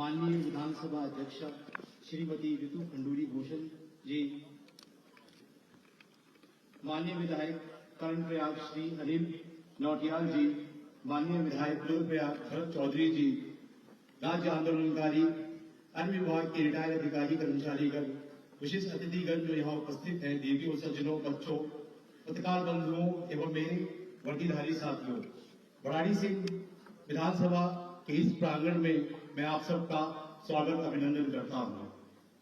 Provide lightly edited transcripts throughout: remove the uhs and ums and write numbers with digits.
माननीय विधानसभा अध्यक्ष श्रीमती ऋतु खंडूरी भूषण जी, माननीय विधायक कर्णप्रयाग श्री अनिल नौटियाल जी, माननीय विधायक रुद्रप्रयाग भरत चौधरी जी, राज्य आंदोलनकारी, अन्य विभाग के रिटायर्ड अधिकारी कर्मचारीगण, विशिष्ट अतिथिगण जो यहाँ उपस्थित हैं, देवियों, सज्जनों, बच्चों, पत्रकार बंधुओं एवं मेरे वर्दीधारी साथियों, बड़ाड़ी सिंह विधानसभा के इस प्रांगण में मैं आप सबका स्वागत अभिनंदन करता हूँ।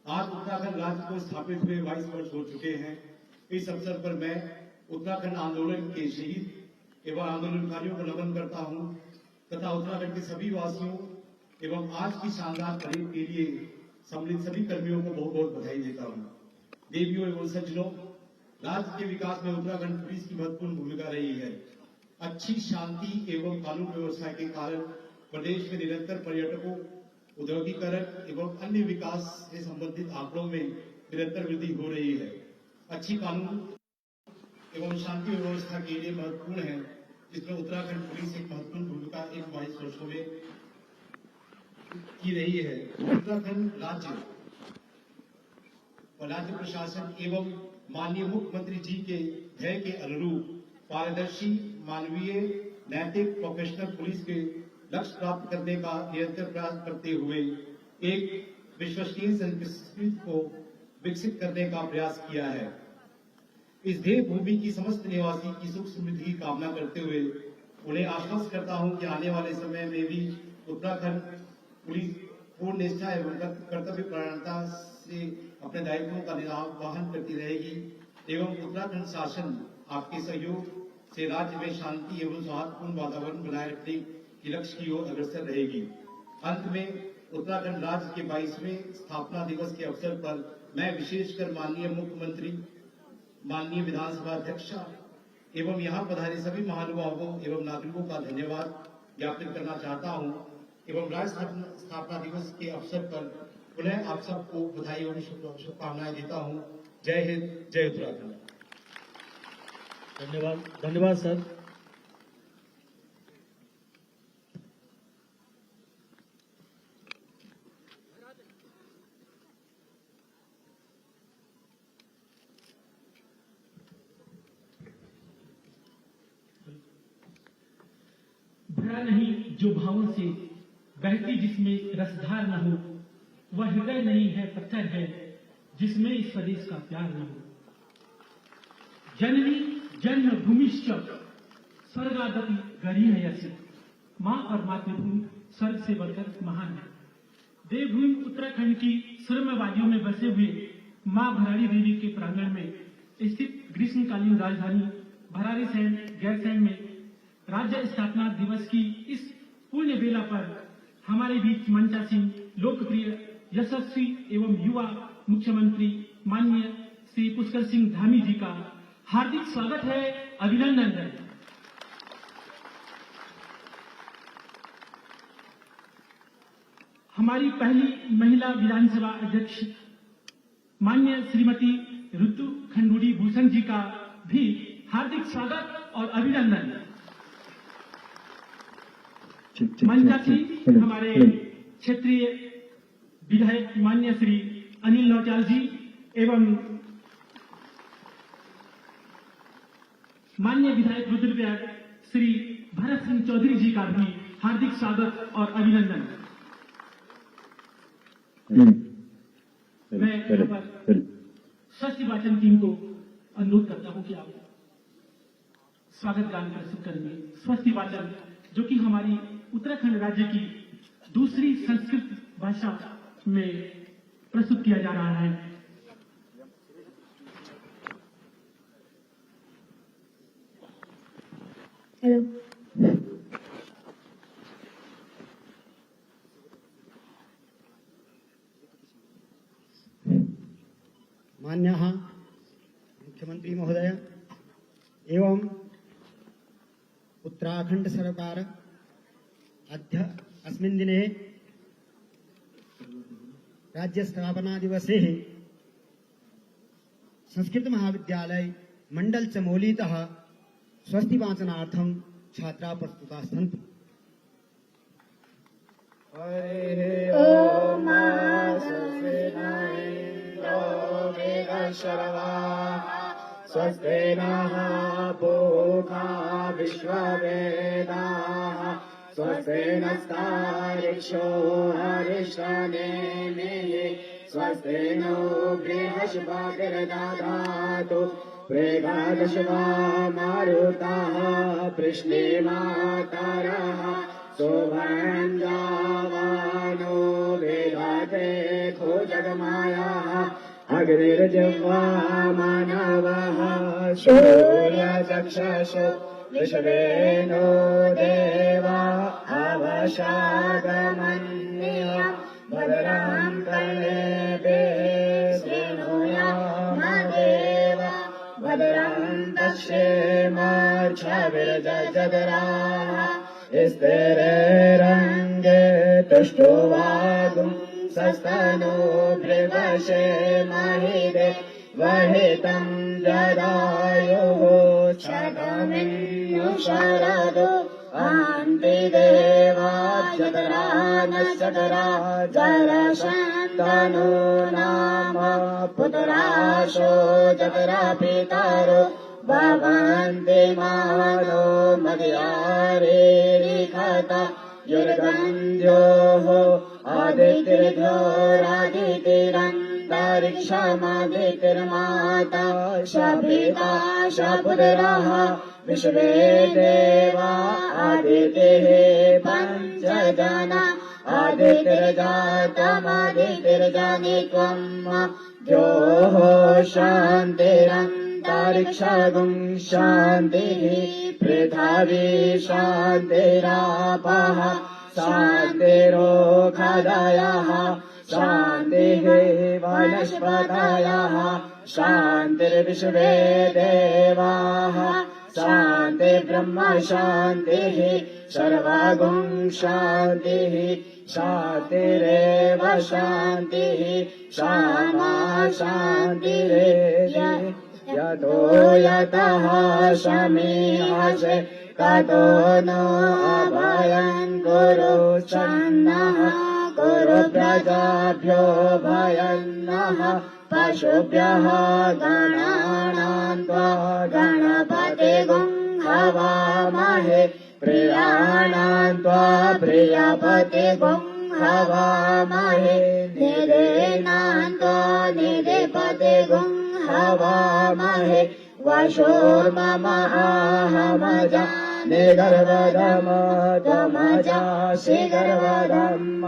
आज उत्तराखंड राज्य को स्थापित हुए 22 वर्ष हो चुके हैं। इस अवसर पर मैं उत्तराखंड आंदोलन के शहीद एवं आंदोलनकारियों को नमन करता हूँ तथा उत्तराखंड के सभी वासियों एवं आज की शानदार परेड के लिए सम्मिलित सभी कर्मियों को बहुत बहुत बधाई देता हूँ। देवियों एवं सज्जनों, राज्य के विकास में उत्तराखंड पुलिस की महत्वपूर्ण भूमिका रही है। अच्छी शांति एवं कानून व्यवस्था के कारण प्रदेश में निरंतर पर्यटकों, औद्योगिकरण एवं अन्य विकास से संबंधित आंकड़ों में निरंतर वृद्धि हो रही है। अच्छी कानून एवं शांति व्यवस्था के लिए महत्वपूर्ण है, जिसमें उत्तराखंड पुलिस एक महत्वपूर्ण भूमिका इन 22 वर्षों में की रही है। उत्तराखंड राज्य और राज्य प्रशासन एवं माननीय मुख्यमंत्री जी के ध्येय के अनुरूप पारदर्शी, मानवीय, नैतिक, प्रोफेशनल पुलिस के लक्ष्य प्राप्त करने का निरंतर प्रयास करते हुए एक विश्वसनीय संस्कृति को विकसित करने का प्रयास किया है। इस देव भूमि की समस्त निवासी की सुख समृद्धि की कामना करते हुए उन्हें आश्वस्त करता हूं कि आने वाले समय में भी उत्तराखंड पुलिस पूर्ण निष्ठा एवं कर्तव्य परायणता से अपने दायित्वों का निर्वहन करती रहेगी एवं उत्तराखंड शासन आपके सहयोग से राज्य में शांति एवं सौहार्दपूर्ण वातावरण बनाए रखने के लक्ष्य की ओर अग्रसर रहेगी। अंत में उत्तराखंड राज्य के 22वें स्थापना दिवस के अवसर पर मैं विशेषकर माननीय मुख्यमंत्री, माननीय विधानसभा अध्यक्ष एवं यहाँ पधारे सभी महानुभावों एवं नागरिकों का धन्यवाद ज्ञापित करना चाहता हूँ एवं राज्य स्थापना दिवस के अवसर पर पुनः आप सबको बधाई एवं शुभकामनाएं देता हूँ। जय हिंद, जय उत्तराखंड। धन्यवाद, धन्यवाद सर। भरा नहीं जो भावों से बहती जिसमें रसधार न हो, वह हृदय नहीं है पत्थर है जिसमें इस स्वदेश का प्यार न हो। जननी जन्मभूमिश्च स्वर्गादपि गरीयसी, मां और मातृभूमि स्वर्ग से बढ़कर महान है। देवभूमि उत्तराखंड की सुरम्य वादियों में बसे हुए मां भराड़ी देवी के प्रांगण में स्थित ग्रीष्मकालीन राजधानी भराड़ीसैंण गैरसैंण में राज्य स्थापना दिवस की इस पुण्य बेला पर हमारे बीच मंचासीन लोकप्रिय, यशस्वी एवं युवा मुख्यमंत्री माननीय श्री पुष्कर सिंह धामी जी का हार्दिक स्वागत है, अभिनंदन है। हमारी पहली महिला विधानसभा अध्यक्ष माननीय श्रीमती ऋतु खंडूरी भूषण जी का भी हार्दिक स्वागत और अभिनंदन। मंचासीन हमारे क्षेत्रीय विधायक माननीय श्री अनिल नौटियाल जी एवं माननीय विधायक रुद्रप्रयाग श्री भरत सिंह चौधरी जी का भी हार्दिक स्वागत और अभिनंदन। मैं यहाँ पर स्वस्ति वाचन टीम को अनुरोध करता हूँ कि आप स्वागत गान प्रस्तुत करेंगे। स्वस्ति वाचन जो कि हमारी उत्तराखंड राज्य की दूसरी संस्कृत भाषा में प्रस्तुत किया जा रहा है। हेलो, मान्यः मुख्यमंत्री महोदय एवं उत्तराखंड सरकार अद्य अस्मिन् दिने राज्य स्थापना दिवसे संस्कृत महाविद्यालय मंडल चमोलीतः स्वस्ति वाचनार्थं छात्रा प्रस्तुताः सन्ति। ओम स्वस्ति नः पूषा विश्ववेदाः स्वस्ति नस्तारिक्षो हरिष्ठनेमिः स्वस्ति नो बृहस्पतिर्दधातु प्रेगादशवा मारुताः पृश्नेमातरः सुवर्णजावानो वेदाते खो जगमायाः अग्निर्जिह्वा मानवः सूर्यचक्षुषु विश्वेनो देवा अवशागमन्यः भद्रं कर्णेभिः शृणुयामदेव भद्रं पश्येमाक्षभिर्जजदराः स्थिरैरङ्गे तुष्टुवागुं सस्तनो भृवशे महिदे वहितं जदायुः शतमिन्युशरदो अन्तिदेवा चतरा नश्चतरा जरशन्तनो नाम पुत्राशो चतरा पितरो भवन्ति मानो मदयारेरिखता युर्गन्ध्योः आदित्यर्घ्योरादितिरन्तरिक्षमादितिर्माता शपिता शपुत्रः विश्वे देवा आदितिः पञ्चजना आदितिर्जातमादितिर्जनित्वं द्योः शान्तिरन्तरिक्षगुं शान्तिः पृथिवी शान्तिरापः शान्तिरोषधयः शान्तिः वनस्पतयः शान्तिर्विश्वे देवाः शान्ति ब्रह्म शान्तिः सर्वगुं शान्तिः शान्तिरेव शान्तिः क्षमा शान्तिरेव यतो यतः शमीहसे ततो नो अभयं कुरु सन्नः कुरु प्रजाभ्यो भयं नः पशुभ्यः गणानां त्वा गणपतिगुं हवामहे प्रियाणां त्वा प्रियपतिगुं हवामहे निदेनां त्वा निधिपतिगुं हवामहे वशोर्मम आहमजा निगर्वधम त्वमजासि गर्वधम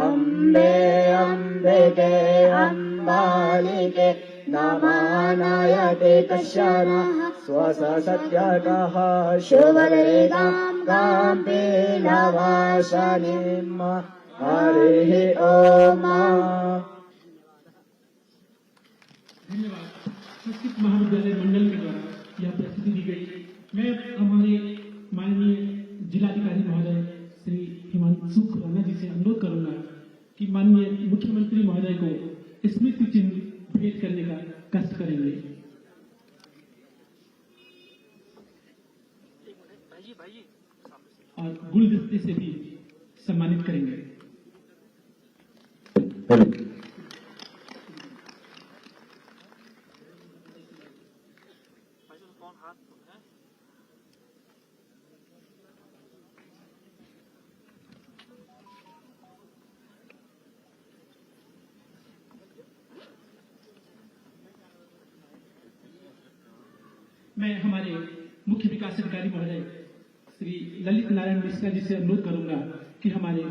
अम्बे अम्बिके अम्बालिके नमानयति कश्चन स्वससत्यकः शुभरेगां काम्पीलवासनिम् हरिः ओम। धन्यवाद। संस्कृत महाविद्यालय मंडल के द्वारा यह प्रस्तुति दी गई। मैं हमारे माननीय जिलाधिकारी महोदय श्री हिमांशु खुराना जी से अनुरोध करूंगा कि माननीय मुख्यमंत्री महोदय को स्मृति चिन्ह भेंट करने का कष्ट करेंगे। और गुलदस्ते से भी सम्मानित करेंगे। मैं हमारे मुख्य विकास अधिकारी महोदय श्री ललित नारायण मिश्रा जी से अनुरोध करूंगा कि हमारे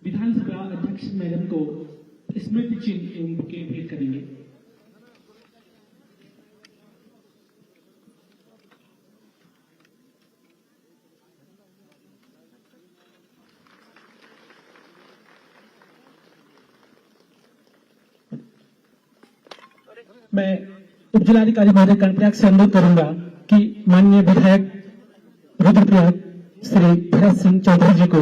विधानसभा अध्यक्ष मैडम को स्मृति चिन्ह एवं बुके भेंट करेंगे। मैं उपजिलाधिकारी महोदय कर्णप्रयाग से अनुरोध करूंगा कि माननीय विधायक रुद्रप्रयाग श्री भरत सिंह चौधरी जी को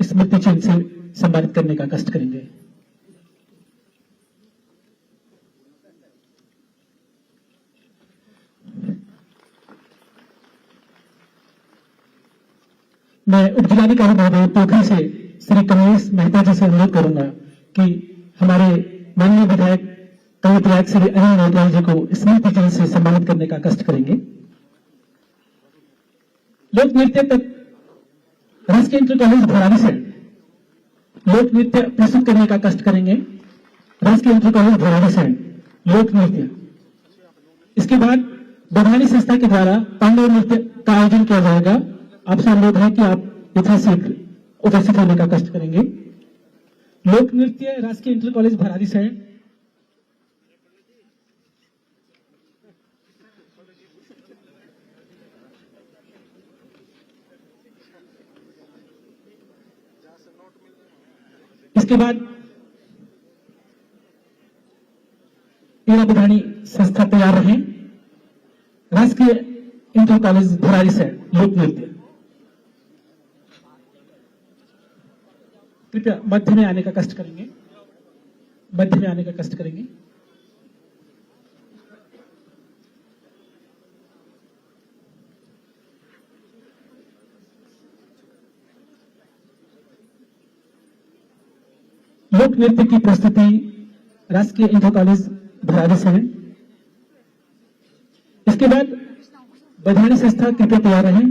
स्मृति चिन्ह से सम्मानित करने का कष्ट करेंगे। मैं उपजिलाधिकारी महोदय पोखरी से श्री कमलेश मेहता जी से अनुरोध करूंगा कि हमारे माननीय विधायक कर्णप्रयाग श्री अनिल नौटियाल जी को स्मृति चिन्ह से सम्मानित करने का कष्ट करेंगे। लोक नृत्य तक राजकीय इंटर कॉलेज भराड़ी से लोक नृत्य प्रस्तुत करने का कष्ट करेंगे। राजकीय इंटर कॉलेज भराड़ी से लोक नृत्य। इसके बाद बधानी संस्था के द्वारा पांडव नृत्य का आयोजन किया जाएगा। आपसे अनुरोध है कि आप यथाशीघ्र उपस्थित होने का कष्ट करेंगे। लोक नृत्य राजकीय इंटर कॉलेज भराड़ी से इसके बाद ईड़ा बधानी संस्था तैयार रहे। राजकीय इंटर कॉलेज भराड़ी से लोक नृत्य। कृपया मध्य में आने का कष्ट करेंगे। मध्य में आने का कष्ट करेंगे। लोक नृत्य की प्रस्तुति राजकीय इंटर कॉलेज भराड़ी से है। इसके बाद बधानी संस्था कृपया तैयार रहे।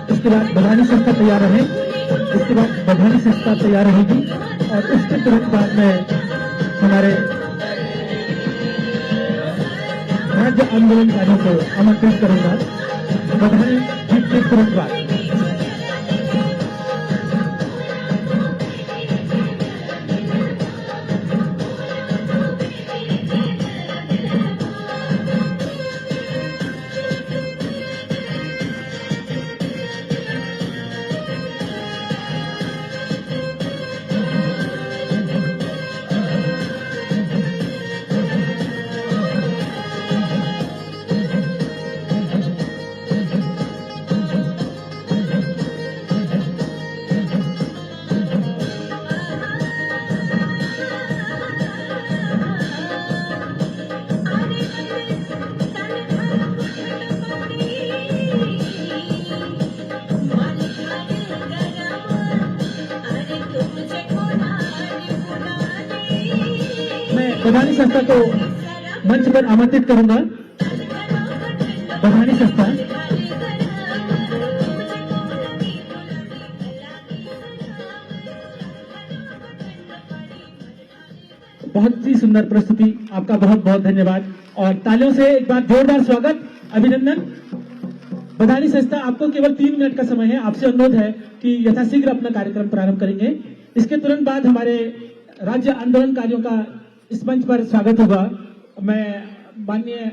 इसके बाद बधानी संस्था तैयार रहे। इसके बाद बधानी संस्था तैयार रहेगी और उसके तुरंत बाद में हमारे राज्य आंदोलनकारियों को आमंत्रित करूंगा। बधानी जीत के तुरंत बाद बधानी संस्था को मंच पर आमंत्रित करूंगा। बधानी संस्था बहुत सी सुंदर प्रस्तुति, आपका बहुत बहुत धन्यवाद। और तालियों से एक बार जोरदार स्वागत, अभिनंदन। बधानी संस्था आपको केवल 3 मिनट का समय है। आपसे अनुरोध है कि यथाशीघ्र अपना कार्यक्रम प्रारंभ करेंगे। इसके तुरंत बाद हमारे राज्य आंदोलनकारियों का इस मंच पर स्वागत होगा। मैं माननीय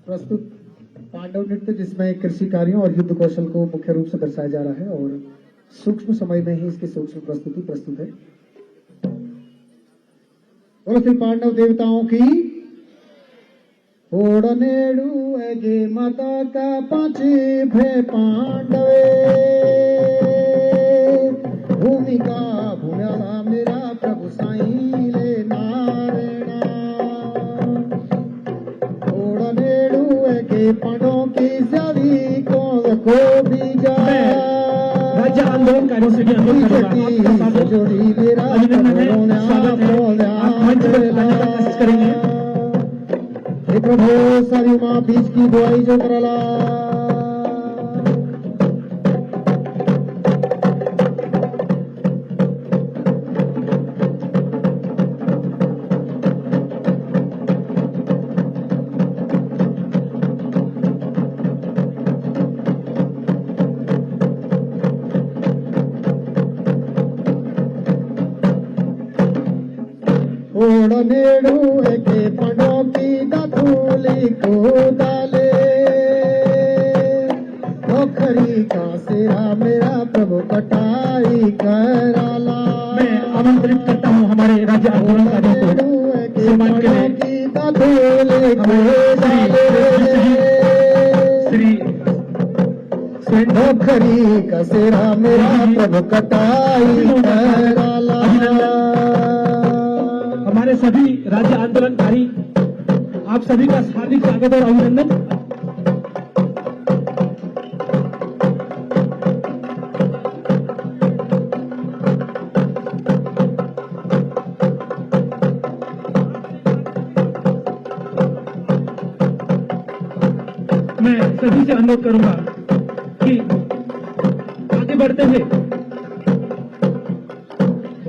प्रस्तुत पांडव नृत्य, जिसमें कृषि कार्यों और युद्ध कौशल को मुख्य रूप से दर्शाया जा रहा है और सूक्ष्म समय में ही इसकी सूक्ष्म प्रस्तुति प्रस्तुत है। बोलो श्री पांडव देवताओं की। ओडनेडू एगे माता का पांचे भे पांडवे, भूमिका भूम्याला मेरा प्रभु साईं ले नारायणा। ओडनेडू एगे पांडवों की जावी को बीजा, राज्य आंदोलनकारियों से भी अनुरोध करूंगा, आपका स्वागत, अभिनंदन है, स्वागत है। आप मंच पर आने का कोशिश करेंगे। हे प्रभु सारी माँ बीच की दुआई जो करला। ओडनेडू एके पंडों की दाथुली को डाले, पोखरी का सिरा मेरा प्रभु कटाई कराला। मैं आमंत्रित करता हूं हमारे राज्य आंदोलनकारियों को सम्मान के लिए। की दाथुली को डाले, श्री पोखरी का सिरा मेरा प्रभु कटाई कराला। हमारे सभी राज्य आंदोलनकारी, आप सभी का हार्दिक स्वागत और अभिनंदन। मैं सभी से अनुरोध करूंगा कि आगे बढ़ते हुए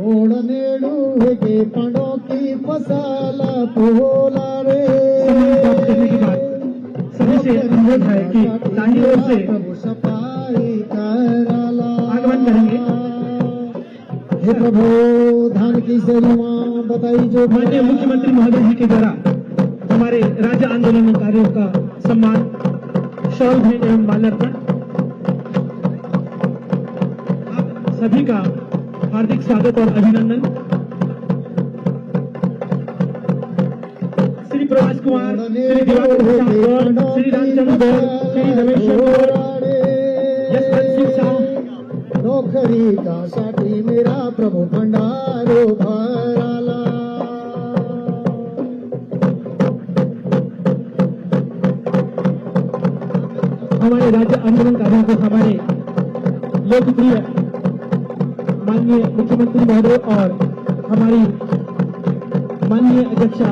ओडनेडू हेगे पांडों की फसल पोला रे। सम्मान प्राप्त करने के बाद सभी से अनुरोध है कि दाहिनी ओर से प्रभु सफाई कराला। आगमन करेंगे। हे प्रभु धान की सेवा बताई जो माननीय मुख्यमंत्री महोदय जी के द्वारा हमारे राज्य आंदोलनकारियों का सम्मान, शॉल भेंट एवं माल्यार्पण। आप सभी का हार्दिक स्वागत और अभिनंदन। श्री प्रभास कुमार, श्री दिवाकर प्रसाद गौड़, श्री रामचंद्र गौड़, श्री रमेश्वर गौड़, यशवंत सिंह साहु, नौकरी का साथी मेरा प्रभु भंडारो भराला। हमारे राज्य आंदोलनकारियों को हमारे लोकप्रिय माननीय मुख्यमंत्री महोदय और हमारी माननीय अध्यक्षा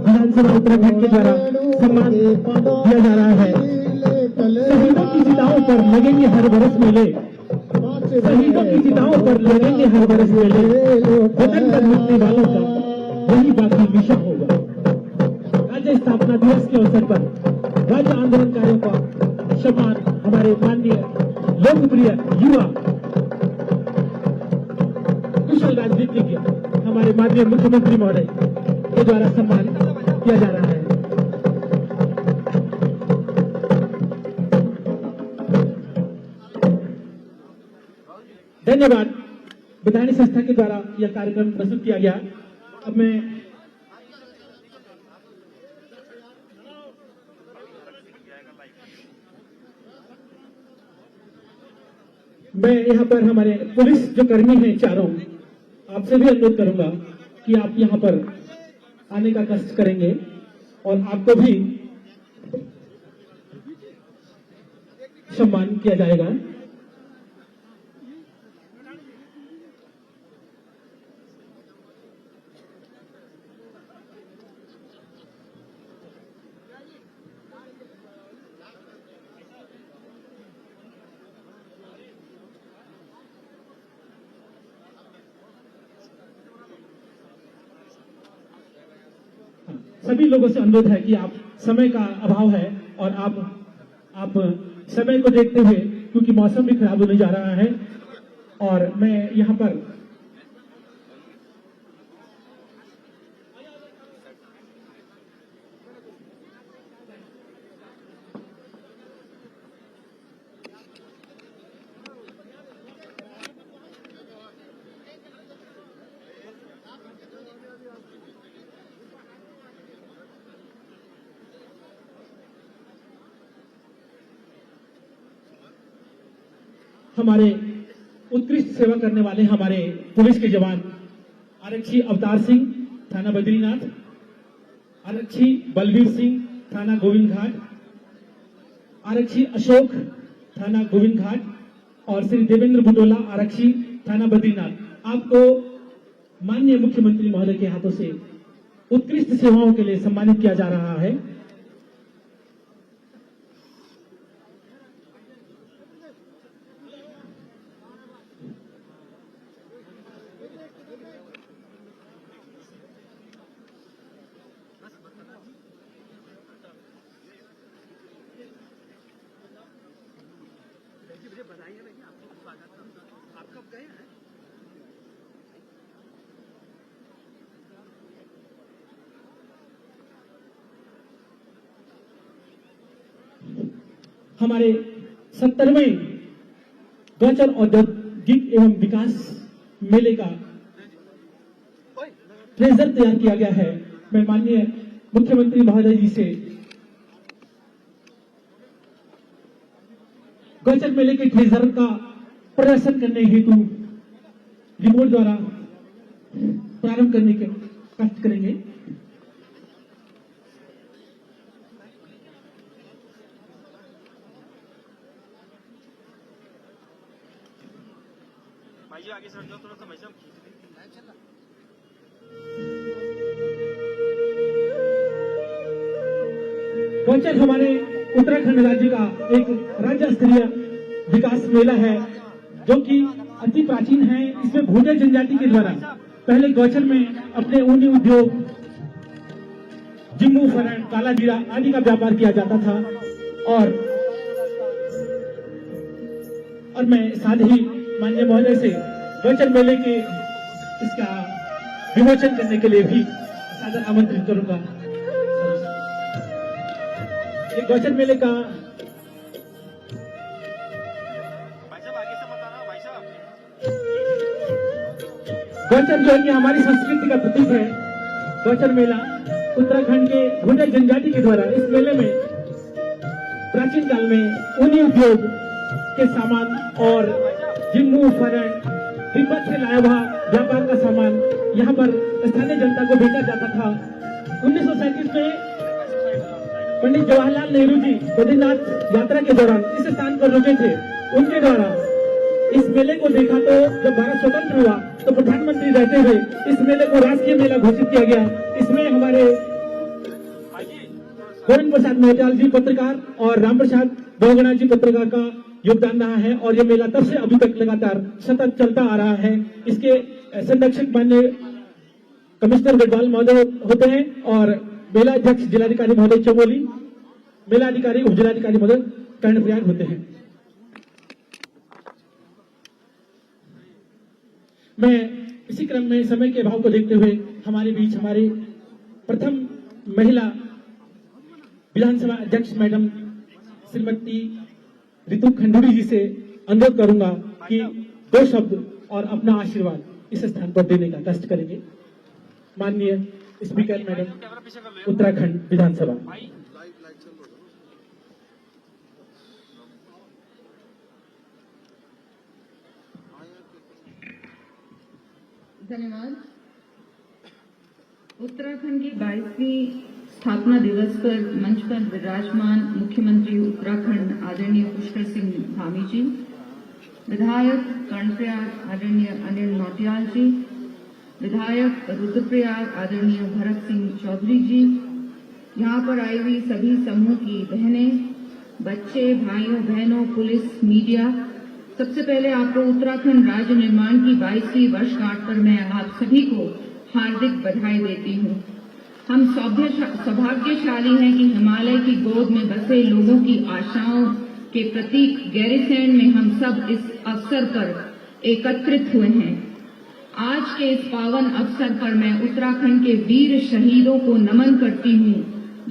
विधानसभा उत्तराखंड के द्वारा सम्मान दिया जा रहा है। शहीदों की चिताओं पर लगेंगे हर बरस मेले, शहीदों की चिताओं पर लगेंगे हर बरस मेले, वतन पर मिटने वालों का यही बाकी मिशन होगा। राज्य स्थापना दिवस के अवसर पर राज्य आंदोलनकारियों का सम्मान हमारे माननीय लोकप्रिय युवा कुशल राजनीतिज्ञ हमारे माननीय मुख्यमंत्री महोदय के द्वारा सम्मान किया जा रहा है। धन्यवाद। बधानी संस्था के द्वारा यह कार्यक्रम प्रस्तुत किया गया। अब मैं मैं यहाँ पर हमारे पुलिस जो कर्मी हैं चारों, आपसे भी अनुरोध करूंगा कि आप यहाँ पर आने का कष्ट करेंगे और आपको भी सम्मान किया जाएगा। सभी लोगों से अनुरोध है कि आप, समय का अभाव है और आप समय को देखते हुए, क्योंकि मौसम भी खराब होने जा रहा है और मैं यहाँ पर हमारे उत्कृष्ट सेवा करने वाले हमारे पुलिस के जवान आरक्षी अवतार सिंह, थाना बद्रीनाथ, आरक्षी बलबीर सिंह, थाना गोविंद घाट, आरक्षी अशोक, थाना गोविंद घाट और श्री देवेंद्र बुटोला, आरक्षी, थाना बद्रीनाथ, आपको माननीय मुख्यमंत्री महोदय के हाथों से उत्कृष्ट सेवाओं के लिए सम्मानित किया जा रहा है। हमारे 70वें गौचर औद्योगिक एवं विकास मेले का ट्रेजर तैयार किया गया है। मैं माननीय मुख्यमंत्री महोदय जी से गौचर मेले के ट्रेजर का प्रदर्शन करने हेतु रिमोट द्वारा प्रारंभ करने के कष्ट करेंगे। भाई जी आगे सर जाओ, थोड़ा सा भाई साहब। गौचर हमारे उत्तराखंड राज्य का एक राज्य स्तरीय विकास मेला है जो कि अति प्राचीन है। इसमें भोजन जनजाति के द्वारा पहले गौचर में अपने ऊनी उद्योग, जिम्मू, फरण, काला जीरा आदि का व्यापार किया जाता था और मैं साथ ही माननीय महोदय से गौचर मेले के इसका विमोचन करने के लिए भी सादर आमंत्रित करूंगा। ये गौचर मेले का भाई साहब आगे से बताना भाई साहब। गौचर जो है कि हमारी संस्कृति का प्रतीक है। गौचर मेला उत्तराखंड के भोजन जनजाति के द्वारा इस मेले में प्राचीन काल में ऊनी उद्योग के सामान और जिम्मू, फरण, तिब्बत से लाया हुआ व्यापार का सामान यहाँ पर स्थानीय जनता को बेचा जाता था। 1937 में पंडित जवाहरलाल नेहरू जी बद्रीनाथ यात्रा के दौरान इस स्थान पर रुके थे। उनके द्वारा इस मेले को देखा तो जब भारत स्वतंत्र हुआ तो प्रधानमंत्री रहते हुए इस मेले को राष्ट्रीय मेला घोषित किया गया। इसमें हमारे गोविंद प्रसाद मेहताल जी पत्रकार और राम प्रसाद दोगना जी पत्रकार का योगदान रहा है और यह मेला तब से अभी तक लगातार सतत चलता आ रहा है। इसके संरक्षक माननीय कमिश्नर गढ़वाल महोदय होते हैं और मेला अध्यक्ष जिलाधिकारी महोदय चमोली, मेला अधिकारी उप जिलाधिकारी महोदय कर्णप्रयाग होते हैं। मैं इसी क्रम में समय के अभाव को देखते हुए हमारे बीच हमारे प्रथम महिला विधानसभा अध्यक्ष मैडम श्रीमती रितु खंडूरी जी से अनुरोध करूंगा कि 2 शब्द और अपना आशीर्वाद इस स्थान पर देने का कष्ट करेंगे। माननीय स्पीकर मैडम उत्तराखंड विधानसभा। धन्यवाद। उत्तराखंड की 22वीं स्थापना दिवस पर मंच पर विराजमान मुख्यमंत्री उत्तराखंड आदरणीय पुष्कर सिंह धामी जी, विधायक कर्णप्रयाग आदरणीय अनिल नौटियाल जी, विधायक रुद्रप्रयाग आदरणीय भरत सिंह चौधरी जी, यहाँ पर आई हुई सभी समूह की बहनें, बच्चे, भाइयों बहनों, पुलिस, मीडिया, सबसे पहले आपको उत्तराखंड राज्य निर्माण की 22वीं वर्षगांठ पर मैं आप सभी को हार्दिक बधाई देती हूँ। हम सौभाग्यशाली हैं कि हिमालय की गोद में बसे लोगों की आशाओं के प्रतीक गैरीसैंण में हम सब इस अवसर पर एकत्रित हुए हैं। आज के इस पावन अवसर पर मैं उत्तराखंड के वीर शहीदों को नमन करती हूँ,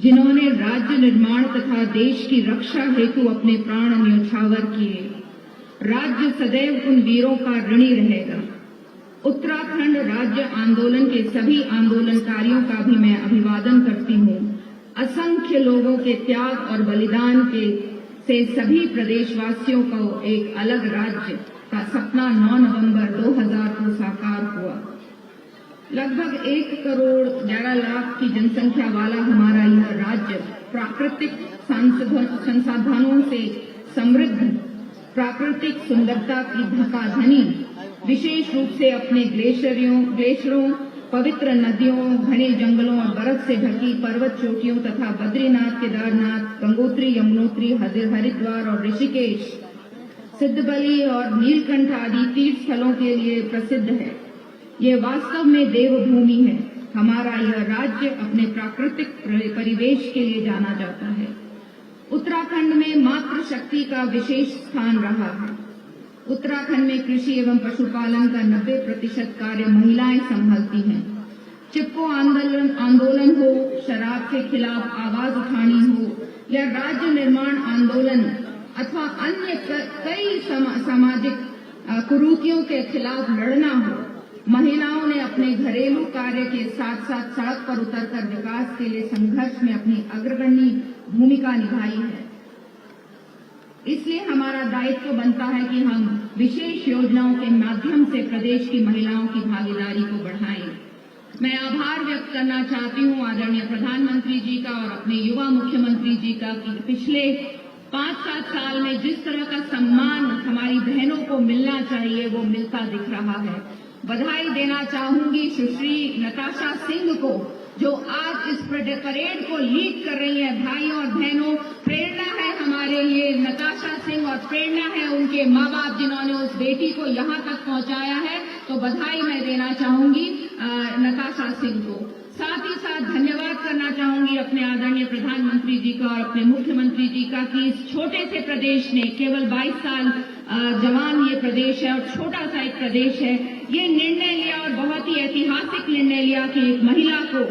जिन्होंने राज्य निर्माण तथा देश की रक्षा हेतु अपने प्राण न्यौछावर किए। राज्य सदैव उन वीरों का ऋणी रहेगा। उत्तराखंड राज्य आंदोलन के सभी आंदोलनकारियों का भी मैं अभिवादन करती हूँ। असंख्य लोगों के त्याग और बलिदान से सभी प्रदेशवासियों को एक अलग राज्य का सपना 9 नवंबर 2000 को साकार हुआ। लगभग 1 करोड़ 11 लाख की जनसंख्या वाला हमारा यह राज्य प्राकृतिक संसाधनों से समृद्ध, प्राकृतिक सुंदरता की धनी, विशेष रूप से अपने ग्लेशियरों, पवित्र नदियों, घने जंगलों और बर्फ से ढकी पर्वत चोटियों तथा बद्रीनाथ, केदारनाथ, गंगोत्री, यमुनोत्री, हरिद्वार और ऋषिकेश, सिद्धबली और नीलकंठ आदि तीर्थ स्थलों के लिए प्रसिद्ध है। ये वास्तव में देवभूमि है। हमारा यह राज्य अपने प्राकृतिक परिवेश के लिए जाना जाता है। उत्तराखंड में मातृशक्ति का विशेष स्थान रहा है। उत्तराखंड में कृषि एवं पशुपालन का 90% कार्य महिलाएं संभालती हैं। चिपको आंदोलन हो, शराब के खिलाफ आवाज उठानी हो या राज्य निर्माण आंदोलन अथवा अन्य कई सामाजिक कुरीतियों के खिलाफ लड़ना हो, महिलाओं ने अपने घरेलू कार्य के साथ साथ सड़क पर उतरकर विकास के लिए संघर्ष में अपनी अग्रगण्य भूमिका निभाई है। इसलिए हमारा दायित्व बनता है कि हम विशेष योजनाओं के माध्यम से प्रदेश की महिलाओं की भागीदारी को बढ़ाएं। मैं आभार व्यक्त करना चाहती हूं आदरणीय प्रधानमंत्री जी का और अपने युवा मुख्यमंत्री जी का कि पिछले 5-7 साल में जिस तरह का सम्मान हमारी बहनों को मिलना चाहिए वो मिलता दिख रहा है। बधाई देना चाहूंगी सुश्री नताशा सिंह को, जो आज इस परेड को लीड कर रही है। भाइयों और बहनों, प्रेरणा है हमारे लिए नताशा सिंह और प्रेरणा है उनके माँ बाप जिन्होंने उस बेटी को यहाँ तक पहुँचाया है। तो बधाई मैं देना चाहूंगी नताशा सिंह को। साथ ही साथ धन्यवाद करना चाहूंगी अपने आदरणीय प्रधानमंत्री जी का और अपने मुख्यमंत्री जी का कि इस छोटे से प्रदेश ने, केवल 22 साल जवान ये प्रदेश है और छोटा सा एक प्रदेश है, ये निर्णय लिया और बहुत ही ऐतिहासिक निर्णय लिया कि एक महिला को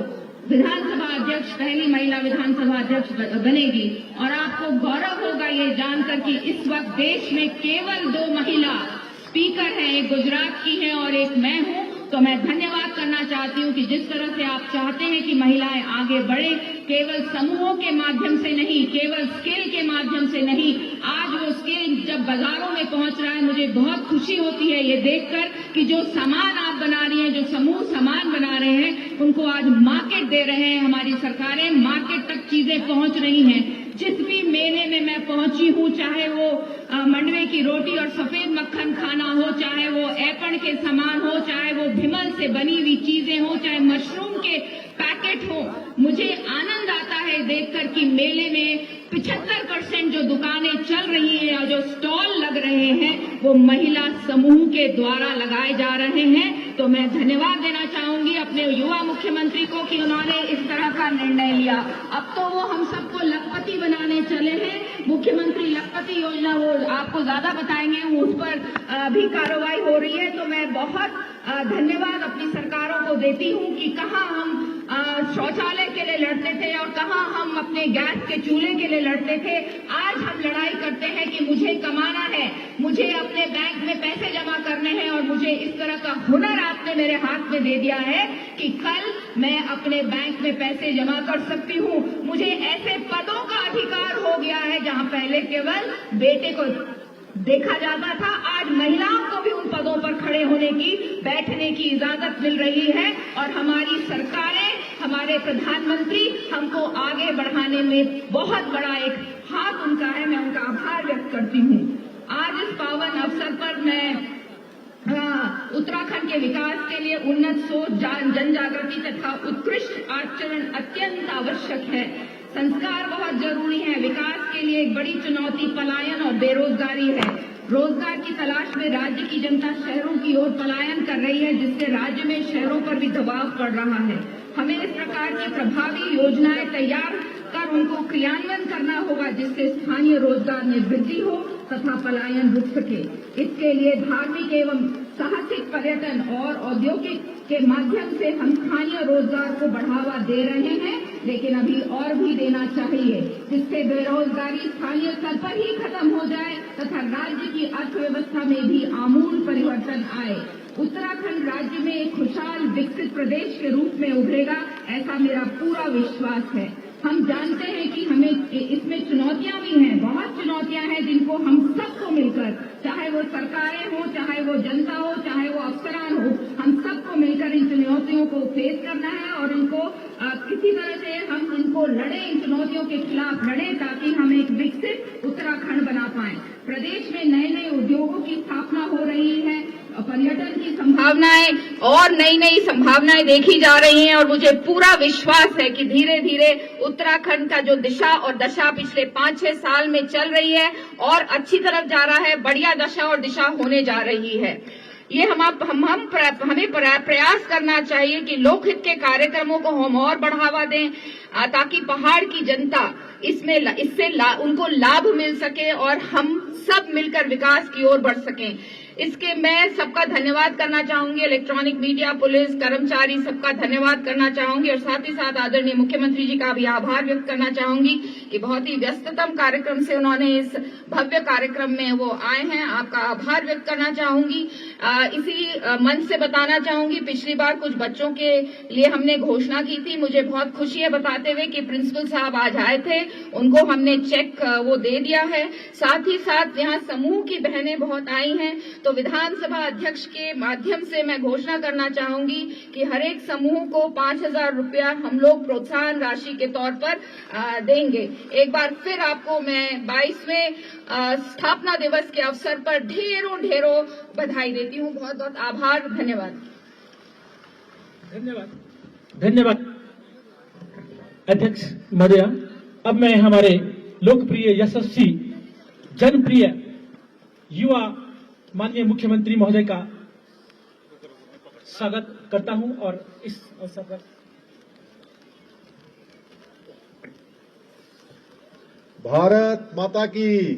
विधानसभा अध्यक्ष, पहली महिला विधानसभा अध्यक्ष बनेगी। और आपको गौरव होगा ये जानकर कि इस वक्त देश में केवल 2 महिला स्पीकर हैं, एक गुजरात की है और एक मैं हूं। तो मैं धन्यवाद करना चाहती हूं कि जिस तरह से आप चाहते हैं कि महिलाएं आगे बढ़े, केवल समूहों के माध्यम से नहीं, केवल स्किल के माध्यम से नहीं, आज वो स्किल जब बाजारों में पहुंच रहा है, मुझे बहुत खुशी होती है ये देखकर कि जो सामान आप बना रही हैं, जो समूह सामान बना रहे हैं, उनको आज मार्केट दे रहे हैं। हमारी सरकारें मार्केट तक चीजें पहुंच रही हैं। जिस भी मेले में मैं पहुंची हूं, चाहे वो मंडवे की रोटी और सफेद मक्खन खाना हो, चाहे वो ऐपण के सामान हो, चाहे वो भिमल से बनी हुई चीजें हो, चाहे मशरूम के पैकेट हो, मुझे आनंद आता है देखकर कि मेले में 75% जो दुकानें चल रही हैं और जो स्टॉल लग रहे हैं वो महिला समूह के द्वारा लगाए जा रहे हैं। तो मैं धन्यवाद देना चाहूंगी अपने युवा मुख्यमंत्री को कि उन्होंने इस तरह का निर्णय लिया। अब तो वो हम सबको लखपति बनाने चले हैं। मुख्यमंत्री लखपति योजना वो आपको ज्यादा बताएंगे, उस पर भी कार्रवाई हो रही है। तो मैं बहुत धन्यवाद अपनी सरकारों को देती हूँ कि कहाँ हम शौचालय के लिए लड़ते थे और कहाँ हम अपने गैस के चूल्हे के लिए लड़ते थे। आज हम लड़ाई करते हैं कि मुझे कमाना है, मुझे अपने बैंक में पैसे जमा करने हैं और मुझे इस तरह का हुनर आपने मेरे हाथ में दे दिया है कि कल मैं अपने बैंक में पैसे जमा कर सकती हूँ। मुझे ऐसे पदों का अधिकार हो गया है जहाँ पहले केवल बेटे को देखा जाता था, आज महिलाओं को भी उन पदों पर खड़े होने की, बैठने की इजाजत मिल रही है और हमारी सरकारें, हमारे प्रधानमंत्री हमको आगे बढ़ाने में बहुत बड़ा एक हाथ उनका है। मैं उनका आभार व्यक्त करती हूँ। आज इस पावन अवसर पर मैं उत्तराखंड के विकास के लिए उन्नत सोच, जन जागृति तथा उत्कृष्ट आचरण अत्यंत आवश्यक है। संस्कार बहुत जरूरी है। विकास के लिए एक बड़ी चुनौती पलायन और बेरोजगारी है। रोजगार की तलाश में राज्य की जनता शहरों की ओर पलायन कर रही है, जिससे राज्य में शहरों पर भी दबाव पड़ रहा है। हमें इस प्रकार की प्रभावी योजनाएं तैयार कर उनको क्रियान्वयन करना होगा, जिससे स्थानीय रोजगार में वृद्धि हो तथा पलायन रुक सके। इसके लिए धार्मिक एवं साहसिक पर्यटन और औद्योगिक के माध्यम से हम स्थानीय रोजगार को बढ़ावा दे रहे हैं, लेकिन अभी और भी देना चाहिए, जिससे बेरोजगारी स्थानीय स्तर पर ही खत्म हो जाए तथा राज्य की अर्थव्यवस्था में भी आमूल परिवर्तन आए। उत्तराखंड राज्य में एक खुशहाल विकसित प्रदेश के रूप में उभरेगा, ऐसा मेरा पूरा विश्वास है। हम जानते हैं कि हमें इसमें चुनौतियां भी हैं, बहुत चुनौतियां हैं, जिनको हम सबको मिलकर, चाहे वो सरकारें हो, चाहे वो जनता हो, चाहे वो अफसरान हो, हम सबको मिलकर इन चुनौतियों को फेस करना है और इनको किसी तरह से हम इनको लड़े, इन चुनौतियों के खिलाफ लड़े, ताकि हम एक विकसित उत्तराखंड बना पाएं। प्रदेश में नए नए उद्योगों की स्थापना हो रही है, पर्यटन की संभावनाएं और नई नई संभावनाएं देखी जा रही हैं और मुझे पूरा विश्वास है कि धीरे धीरे उत्तराखंड का जो दिशा और दशा पिछले 5-6 साल में चल रही है और अच्छी तरफ जा रहा है, बढ़िया दशा और दिशा होने जा रही है। ये हमें प्रयास करना चाहिए कि लोकहित के कार्यक्रमों को हम और बढ़ावा दें, ताकि पहाड़ की जनता इससे उनको लाभ मिल सके और हम सब मिलकर विकास की ओर बढ़ सकें। इसके मैं सबका धन्यवाद करना चाहूंगी, इलेक्ट्रॉनिक मीडिया, पुलिस, कर्मचारी, सबका धन्यवाद करना चाहूंगी और साथ ही साथ आदरणीय मुख्यमंत्री जी का भी आभार व्यक्त करना चाहूंगी कि बहुत ही व्यस्ततम कार्यक्रम से उन्होंने इस भव्य कार्यक्रम में वो आए हैं। आपका आभार व्यक्त करना चाहूंगी। इसी मंच से बताना चाहूंगी, पिछली बार कुछ बच्चों के लिए हमने घोषणा की थी। मुझे बहुत खुशी है बताते हुए कि प्रिंसिपल साहब आज आए थे, उनको हमने चेक वो दे दिया है। साथ ही साथ यहाँ समूह की बहनें बहुत आई हैं, तो विधानसभा अध्यक्ष के माध्यम से मैं घोषणा करना चाहूंगी कि हर एक समूह को 5,000 रुपया हम लोग प्रोत्साहन राशि के तौर पर देंगे। एक बार फिर आपको मैं 22वें स्थापना दिवस के अवसर पर ढेरों बधाई देती हूँ। बहुत बहुत आभार, धन्यवाद। धन्यवाद अध्यक्ष महोदया। अब मैं हमारे लोकप्रिय, यशस्वी, जनप्रिय युवा माननीय मुख्यमंत्री महोदय का स्वागत करता हूं और इस अवसर पर भारत माता की,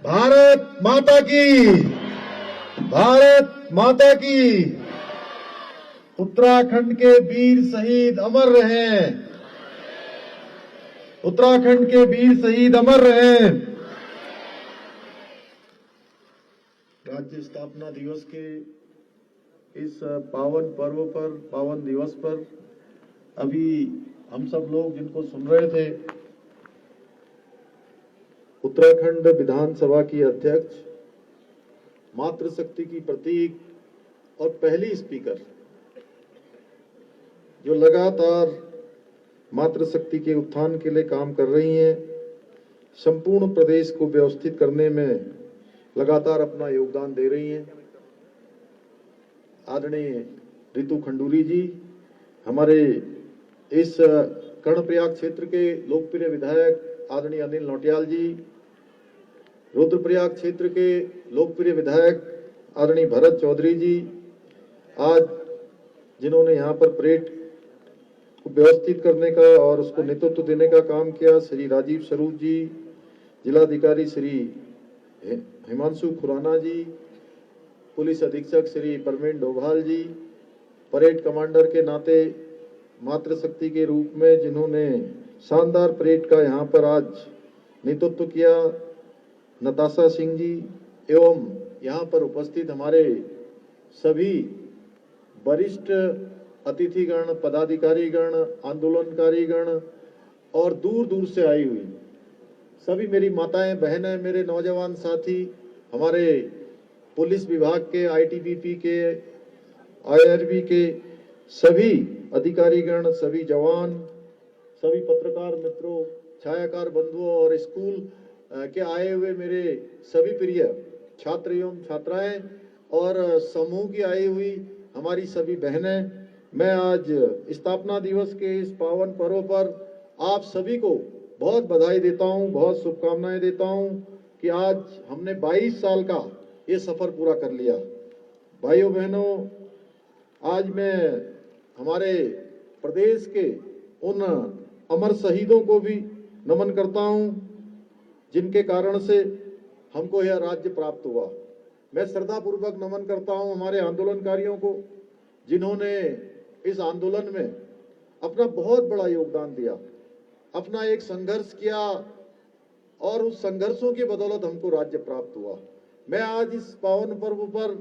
भारत माता की, भारत माता की। उत्तराखंड के वीर शहीद अमर रहें, उत्तराखंड के वीर शहीद अमर रहें। राज्य स्थापना दिवस के इस पावन पर्व पर, पावन दिवस पर अभी हम सब लोग जिनको सुन रहे थे, उत्तराखंड विधानसभा की अध्यक्ष, मातृशक्ति की प्रतीक और पहली स्पीकर, जो लगातार मातृशक्ति के उत्थान के लिए काम कर रही हैं, संपूर्ण प्रदेश को व्यवस्थित करने में लगातार अपना योगदान दे रही हैं। आदरणीय रितु खंडूरी जी, हमारे इस कर्णप्रयाग क्षेत्र के लोकप्रिय विधायक आदरणीय अनिल नौटियाल जी, रुद्रप्रयाग क्षेत्र के लोकप्रिय विधायक आदरणीय भरत चौधरी जी, आज जिन्होंने यहाँ पर परेड को व्यवस्थित करने का और उसको नेतृत्व देने का काम किया, श्री राजीव स्वरूप जी, जिलाधिकारी श्री हिमांशु खुराना जी, पुलिस अधीक्षक श्री परवीन डोभाल जी, परेड कमांडर के नाते मातृशक्ति के रूप में जिन्होंने शानदार परेड का यहाँ पर आज नेतृत्व किया, नताशा सिंह जी, एवं यहाँ पर उपस्थित हमारे सभी वरिष्ठ अतिथिगण, पदाधिकारीगण, आंदोलनकारीगण और दूर दूर से आई हुई सभी मेरी माताएं बहनें, मेरे नौजवान साथी, हमारे पुलिस विभाग के, आईटीबीपी के, आईआरबी के सभी अधिकारीगण, सभी जवान, सभी पत्रकार मित्रों, छायाकार बंधुओं और स्कूल के आए हुए मेरे सभी प्रिय छात्र एवं छात्राएं और समूह की आई हुई हमारी सभी बहनें, मैं आज स्थापना दिवस के इस पावन पर्व पर आप सभी को बहुत बधाई देता हूं, बहुत शुभकामनाएं देता हूं कि आज हमने 22 साल का ये सफर पूरा कर लिया। भाइयों बहनों, आज मैं हमारे प्रदेश के उन अमर शहीदों को भी नमन करता हूं जिनके कारण से हमको यह राज्य प्राप्त हुआ। मैं श्रद्धापूर्वक नमन करता हूं हमारे आंदोलनकारियों को जिन्होंने इस आंदोलन में अपना बहुत बड़ा योगदान दिया, अपना एक संघर्ष किया और उस संघर्षों की बदौलत हमको राज्य प्राप्त हुआ। मैं आज इस पावन पर्व पर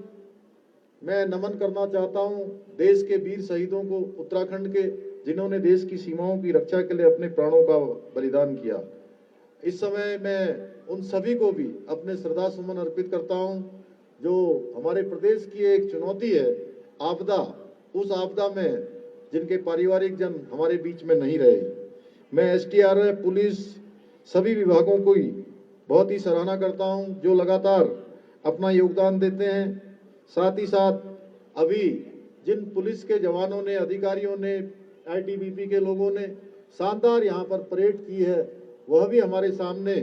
मैं नमन करना चाहता हूं देश के वीर शहीदों को, उत्तराखंड के, जिन्होंने देश की सीमाओं की रक्षा के लिए अपने प्राणों का बलिदान किया। इस समय मैं उन सभी को भी अपने श्रद्धा सुमन अर्पित करता हूं जो हमारे प्रदेश की एक चुनौती है आपदा, उस आपदा में जिनके पारिवारिक जन हमारे बीच में नहीं रहे। मैं एसडीआरएफ, पुलिस, सभी विभागों को ही बहुत ही सराहना करता हूं जो लगातार अपना योगदान देते हैं। साथ ही साथ अभी जिन पुलिस के जवानों ने, अधिकारियों ने, आईटीबीपी के लोगों ने शानदार यहाँ पर परेड की है, वह भी हमारे सामने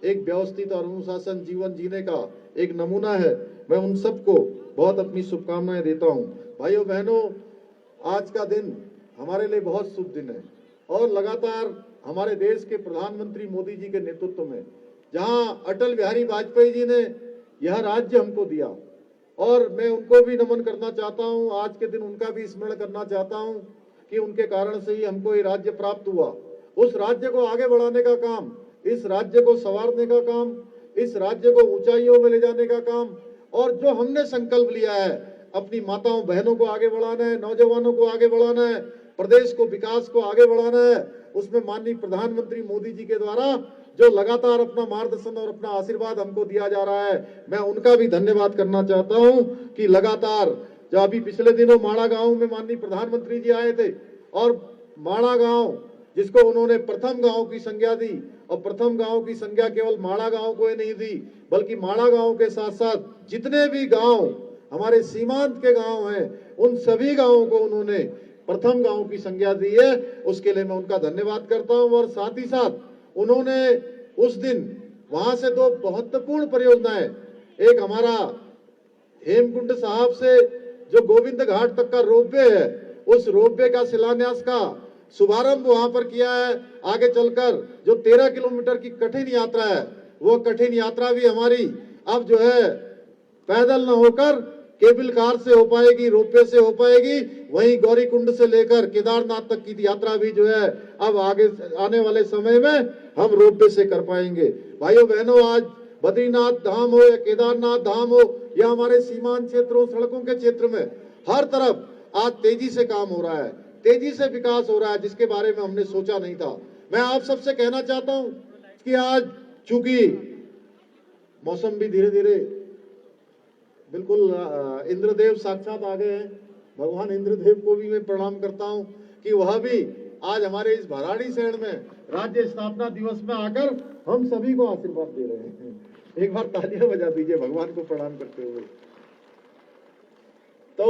एक व्यवस्थित और अनुशासन जीवन जीने का एक नमूना है। मैं उन सबको बहुत अपनी शुभकामनाएं देता हूं। भाइयों बहनों, आज का दिन हमारे लिए बहुत शुभ दिन है और लगातार हमारे देश के प्रधानमंत्री मोदी जी के नेतृत्व में जहां अटल बिहारी वाजपेयी जी ने यह राज्य हमको दिया और मैं उनको भी नमन करना चाहता हूं। आज के दिन उनका भी स्मरण करना चाहता हूं कि उनके कारण से ही हमको ये राज्य प्राप्त हुआ। उस राज्य को आगे बढ़ाने का काम, इस राज्य को संवारने का काम, इस राज्य को ऊंचाइयों में ले जाने का काम और जो हमने संकल्प लिया है अपनी माताओं बहनों को आगे बढ़ाना है, नौजवानों को आगे बढ़ाना है, प्रदेश को, विकास को आगे बढ़ाना है, उसमें माननीय प्रधानमंत्री मोदी जी के द्वारा जो लगातार अपना मार्गदर्शन और अपना आशीर्वाद हमको दिया जा रहा है, मैं उनका भी धन्यवाद करना चाहता हूं कि लगातार जो अभी पिछले दिनों माड़ा गांव में माननीय प्रधानमंत्री जी आए थे और माड़ा गांव जिसको उन्होंने प्रथम गांव की संज्ञा दी और प्रथम गांव की संज्ञा केवल माड़ा गांव को ही नहीं दी बल्कि माड़ा गांव के साथ साथ जितने भी गांव हमारे सीमांत के गांव हैं उन सभी गांवों को उन्होंने प्रथम गांव की संज्ञा दी है। उसके लिए मैं उनका धन्यवाद करता हूं और साथ ही साथ उन्होंने उस दिन वहां से दो महत्वपूर्ण परियोजनाएं, एक हमारा हेमकुंड साहब से जो गोविंद घाट तक का रोपवे है, उस रोपवे का शिलान्यास का शुभारंभ वहां पर किया है। आगे चलकर जो 13 किलोमीटर की कठिन यात्रा है, वो कठिन यात्रा भी हमारी अब जो है पैदल न होकर केबल कार से हो पाएगी, रोपवे से हो पाएगी। वहीं गौरीकुंड से लेकर केदारनाथ तक की यात्रा भी जो है अब आगे आने वाले समय में हम रोपवे से कर पाएंगे। भाइयों बहनों, आज बद्रीनाथ धाम हो या केदारनाथ धाम हो या हमारे सीमांत क्षेत्रों, सड़कों के क्षेत्र में हर तरफ आज तेजी से काम हो रहा है, तेजी से विकास हो रहा है, जिसके बारे में हमने सोचा नहीं था। मैं आप सबसे कहना चाहता हूं कि आज चूंकि मौसम भी धीरे धीरे बिल्कुल इंद्रदेव साक्षात आ गए हैं, भगवान इंद्रदेव को भी मैं प्रणाम करता हूं कि वह भी आज हमारे इस भराड़ी शहर में राज्य स्थापना दिवस में आकर हम सभी को आशीर्वाद दे रहे हैं। एक बार तालियां बजा दीजिए भगवान को प्रणाम करते हुए। तो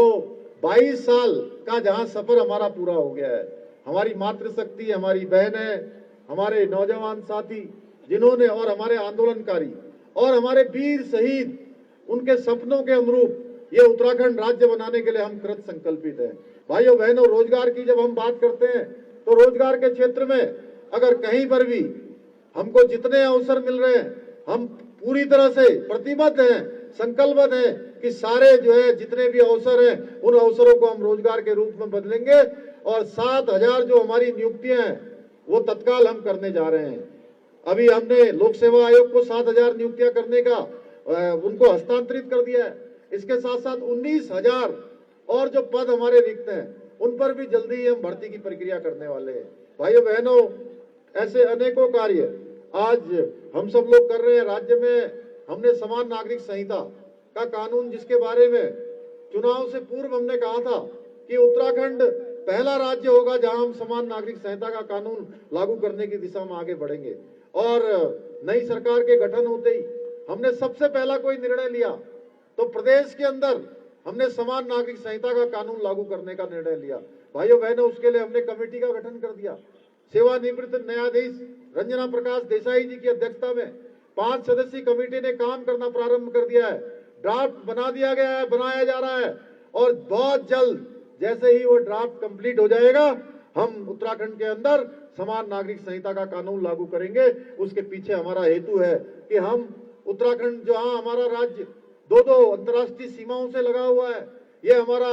22 साल का जहां सफर हमारा पूरा हो गया है, हमारी मातृशक्ति, हमारी बहनें, हमारे नौजवान साथी जिन्होंने और हमारे आंदोलनकारी और हमारे वीर शहीद, उनके सपनों के अनुरूप ये उत्तराखंड राज्य बनाने के लिए हम कृत संकल्पित हैं। भाइयों बहनों, रोजगार की जब हम बात करते हैं तो रोजगार के क्षेत्र में अगर कहीं पर भी हमको जितने अवसर मिल रहे हैं, हम पूरी तरह से प्रतिबद्ध हैं, संकल्पबद्ध हैं कि सारे जो है जितने भी अवसर हैं उन अवसरों को हम रोजगार के रूप में बदलेंगे और 7,000 जो हमारी नियुक्तियां हैं वो तत्काल हम करने जा रहे हैं। अभी हमने लोक सेवा आयोग को 7,000 नियुक्तियां करने का उनको हस्तांतरित कर दिया है। इसके साथ साथ 19,000 और जो पद हमारे रिक्त हैं उन पर भी जल्दी ही हम भर्ती की प्रक्रिया करने वाले हैं। भाइयों बहनों, ऐसे अनेकों कार्य आज हम सब लोग कर रहे हैं। राज्य में हमने समान नागरिक संहिता का कानून, जिसके बारे में चुनाव से पूर्व हमने कहा था कि उत्तराखंड पहला राज्य होगा जहां हम समान नागरिक संहिता का कानून लागू करने की दिशा में आगे बढ़ेंगे। और नई सरकार के गठन होते ही हमने सबसे पहला कोई निर्णय लिया तो प्रदेश के अंदर हमने समान नागरिक संहिता का कानून लागू करने का निर्णय लिया। भाइयों बहनों, उसके लिए हमने कमेटी का गठन कर दिया। सेवानिवृत्त न्यायाधीश रंजना प्रकाश देसाई जी की अध्यक्षता में 5 सदस्यीय कमेटी ने काम करना प्रारंभ कर दिया है। ड्राफ्ट बना दिया गया है, बनाया जा रहा है और बहुत जल्द जैसे ही वो ड्राफ्ट कंप्लीट हो जाएगा, हम उत्तराखंड के अंदर समान नागरिक संहिता का कानून लागू करेंगे। उसके पीछे हमारा हेतु है कि हम उत्तराखंड, जहां हमारा राज्य 2 अंतर्राष्ट्रीय सीमाओं से लगा हुआ है, ये हमारा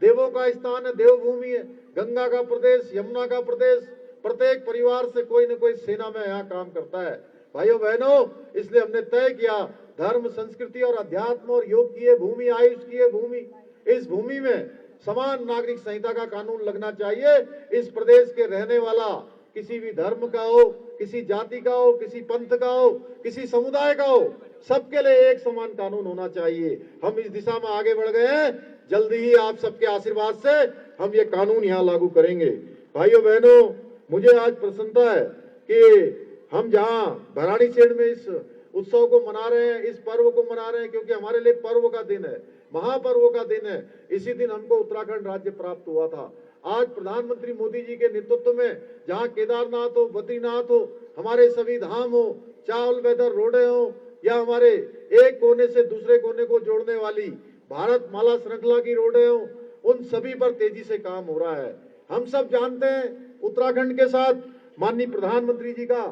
देवों का स्थान है, देवभूमि है, गंगा का प्रदेश, यमुना का प्रदेश, प्रत्येक परिवार से कोई न कोई सेना में यहाँ काम करता है। भाइयों बहनों, इसलिए हमने तय किया, धर्म, संस्कृति और अध्यात्म और योग की ये भूमि, आयुष की ये भूमि, इस भूमि में समान नागरिक संहिता का कानून लगना चाहिए। इस प्रदेश के रहने वाला किसी भी धर्म का हो, किसी जाति का हो, किसी पंथ का हो, किसी समुदाय का हो, सबके लिए एक समान कानून होना चाहिए। हम इस दिशा में आगे बढ़ गए हैं। जल्दी ही आप सबके आशीर्वाद से हम ये कानून यहाँ लागू करेंगे। भाइयों बहनों, मुझे आज प्रसन्नता है कि हम जहाँ भराड़ीसेठ में इस उत्सव को मना रहे हैं, इस पर्व को मना रहे हैं, क्योंकि हमारे लिए पर्व का दिन है, महापर्व का दिन है। इसी दिन हमको उत्तराखंड राज्य प्राप्त हुआ था। आज प्रधानमंत्री मोदी जी के नेतृत्व में जहाँ केदारनाथ हो, बद्रीनाथ हो, हमारे सभी धाम हो, चावल वेदर रोडे हो, या हमारे एक कोने से दूसरे कोने को जोड़ने वाली भारत माला श्रृंखला की रोडे हो, उन सभी पर तेजी से काम हो रहा है। हम सब जानते हैं उत्तराखंड के साथ माननीय प्रधानमंत्री जी का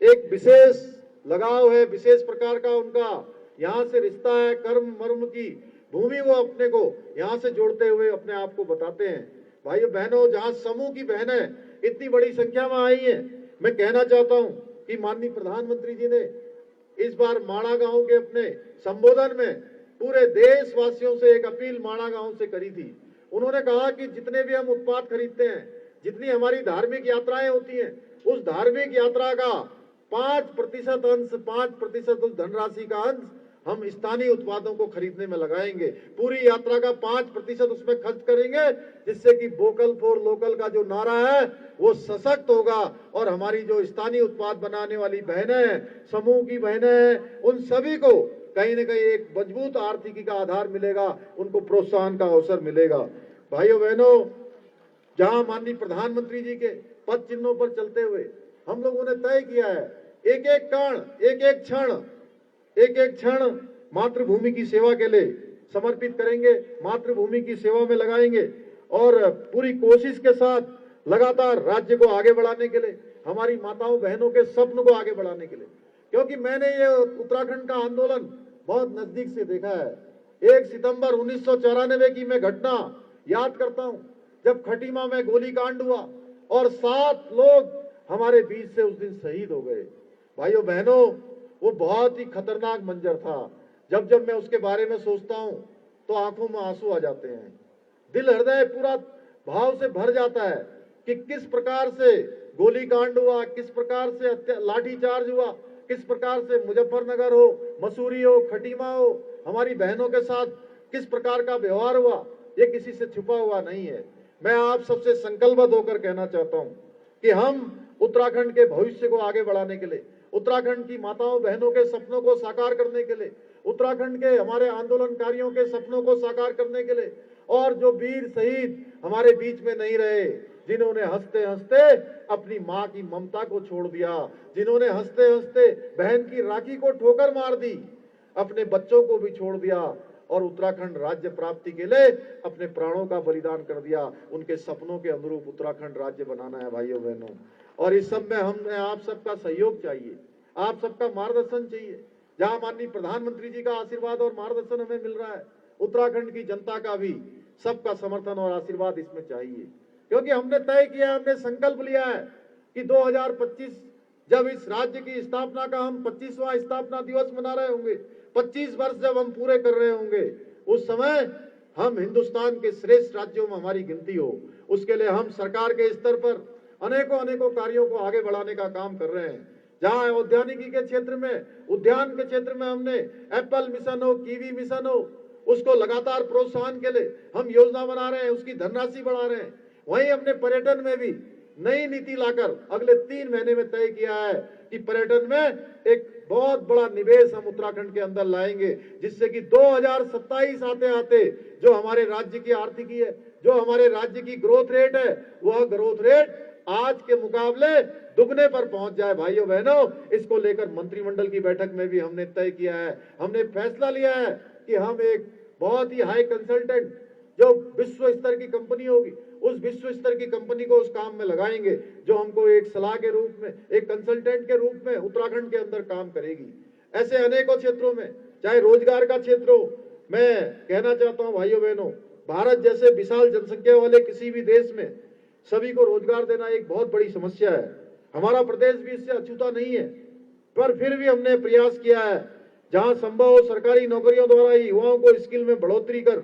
एक विशेष लगाव है, विशेष प्रकार का उनका यहाँ से रिश्ता है। कर्म मर्म की भूमि वो अपने को यहाँ से जोड़ते हुए अपने आप को बताते हैं। भाइयों बहनों, जहाँ समूह की बहनें इतनी बड़ी संख्या में आई हैं, मैं कहना चाहता हूँ कि माननीय प्रधानमंत्री जी ने इस बार माणा गांव के अपने संबोधन में पूरे देशवासियों से एक अपील माणा गांव से करी थी। उन्होंने कहा कि जितने भी हम उत्पाद खरीदते हैं, जितनी हमारी धार्मिक यात्राएं होती हैं, उस धार्मिक यात्रा का 5% अंश, 5% उस धनराशि का अंश हम स्थानीय उत्पादों को खरीदने में लगाएंगे। पूरी यात्रा का 5% उसमें खर्च करेंगे, जिससे कि वोकल फॉर लोकल का जो नारा है वो सशक्त होगा और हमारी जो स्थानीय उत्पाद बनाने वाली बहनें हैं, समूह की बहनें हैं, उन सभी को कहीं न कहीं एक मजबूत आर्थिकी का आधार मिलेगा, उनको प्रोत्साहन का अवसर मिलेगा। भाइयों बहनों, जहां माननीय प्रधानमंत्री जी के पद चिन्हों पर चलते हुए हम लोगों ने तय किया है, एक एक कण, एक एक क्षण मातृभूमि की सेवा के लिए समर्पित करेंगे, मातृभूमि की सेवा में लगाएंगे और पूरी कोशिश के साथ लगातार राज्य को आगे बढ़ाने के लिए, हमारी माताओं बहनों के सपनों को आगे बढ़ाने के लिए। क्योंकि मैंने ये उत्तराखंड का आंदोलन बहुत नजदीक से देखा है। 1 सितंबर 1994 की मैं घटना याद करता हूं, जब खटीमा में गोलीकांड हुआ और 7 लोग हमारे बीच से उस दिन शहीद हो गए। भाइयों बहनों, वो बहुत ही खतरनाक मंजर था। जब जब मैं उसके बारे में सोचता हूं तो आंखों में आंसू आ जाते हैं, दिल हृदय पूरा भाव से भर जाता है कि किस प्रकार से गोलीकांड हुआ, किस प्रकार से लाठीचार्ज हुआ, किस प्रकार से मुजफ्फरनगर हो, मसूरी हो, खटीमा हो, हमारी बहनों के साथ किस प्रकार का व्यवहार हुआ, ये किसी से छुपा हुआ नहीं है। मैं आप सबसे संकल्पबद्ध होकर कहना चाहता हूं कि हम उत्तराखंड के भविष्य को आगे बढ़ाने के लिए, उत्तराखंड की माताओं बहनों के सपनों को साकार करने के लिए, उत्तराखंड के हमारे आंदोलनकारियों के सपनों को साकार करने के लिए, और जो वीर शहीद हमारे बीच में नहीं रहे, जिन्होंने हंसते हंसते अपनी माँ की ममता को छोड़ दिया, जिन्होंने हंसते हंसते बहन की राखी को ठोकर मार दी, अपने बच्चों को भी छोड़ दिया और उत्तराखंड राज्य प्राप्ति के लिए अपने प्राणों का बलिदान कर दिया, उनके सपनों के अनुरूप उत्तराखंड राज्य बनाना है। भाइयों बहनों, और इस सब में हमें आप सबका सहयोग चाहिए, आप सबका मार्गदर्शन चाहिए। जहां माननीय प्रधानमंत्री जी का आशीर्वाद और मार्गदर्शन हमें मिल रहा है, उत्तराखंड की जनता का भी सबका समर्थन और आशीर्वाद इसमें चाहिए। क्योंकि हमने तय किया, हमने संकल्प लिया है कि 2025 जब इस राज्य की स्थापना का हम 25वां स्थापना दिवस मना रहे होंगे, 25 वर्ष जब हम पूरे कर रहे होंगे, उस समय हम हिंदुस्तान के श्रेष्ठ राज्यों में हमारी गिनती हो। उसके लिए हम सरकार के स्तर पर अनेकों कार्यों को आगे बढ़ाने का काम कर रहे हैं। जहां औद्यानिकी के क्षेत्र में, उद्यान के क्षेत्र में हमने एप्पल मिशन हो, कीवी मिशन हो, उसको लगातार प्रोत्साहन के लिए हम योजना बना रहे हैं, उसकी धनराशि बढ़ा रहे हैं। वहीं हमने पर्यटन में भी नई नीति लाकर अगले 3 महीने में तय किया है कि पर्यटन में एक बहुत बड़ा निवेश हम उत्तराखंड के अंदर लाएंगे, जिससे कि 2027 आते आते जो हमारे राज्य की आर्थिकी है, जो हमारे राज्य की ग्रोथ रेट है, वह ग्रोथ रेट आज के मुकाबले दुगने पर पहुंच जाए। भाइयों बहनों, इसको लेकर मंत्रिमंडल की बैठक में भी हमने तय किया है, हमने फैसला लिया है कि हम एक बहुत ही हाई कंसल्टेंट जो विश्व स्तर की कंपनी होगी, उस विश्व स्तर की कंपनी को उस काम में लगाएंगे, जो हमको एक सलाह के रूप में, एक कंसल्टेंट के रूप में उत्तराखंड के अंदर काम करेगी। ऐसे अनेकों क्षेत्रों में, चाहे रोजगार का क्षेत्र हो, मैं कहना चाहता हूं भाइयों बहनों, भारत जैसे विशाल जनसंख्या वाले किसी भी देश में सभी को रोजगार देना एक बहुत बड़ी समस्या है। हमारा प्रदेश भी इससे अछूता नहीं है, पर फिर भी हमने प्रयास किया है जहां संभव हो सरकारी नौकरियों द्वारा ही युवाओं को स्किल में बढ़ोतरी कर,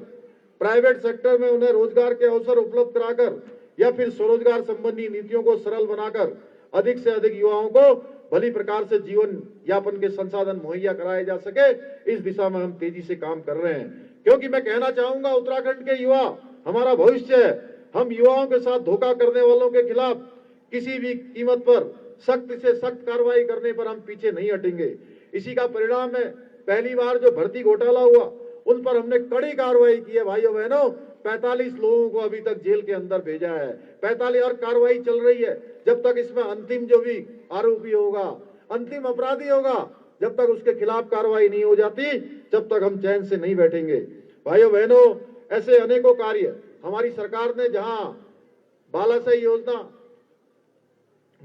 प्राइवेट सेक्टर में उन्हें रोजगार के अवसर उपलब्ध कराकर या फिर स्वरोजगार संबंधी नीतियों को सरल बनाकर अधिक से अधिक युवाओं को भली प्रकार से जीवन यापन के संसाधन मुहैया कराए जा सके, इस दिशा में हम तेजी से काम कर रहे हैं। क्योंकि मैं कहना चाहूंगा, उत्तराखंड के युवा हमारा भविष्य है। हम युवाओं के साथ धोखा करने वालों के खिलाफ किसी भी कीमत पर सख्त से सख्त कार्रवाई करने पर हम पीछे नहीं हटेंगे। इसी का परिणाम है, पहली बार जो भर्ती घोटाला हुआ उन पर हमने कड़ी कार्रवाई की है। भाइयों बहनों, 45 लोगों को अभी तक जेल के अंदर भेजा है, 45 और कार्रवाई चल रही है। जब तक इसमें अंतिम जो भी आरोपी होगा, अंतिम अपराधी होगा, जब तक उसके खिलाफ कार्रवाई नहीं हो जाती, जब तक हम चैन से नहीं बैठेंगे। भाइयों बहनों, ऐसे अनेकों कार्य हमारी सरकार ने, जहां बालासई योजना,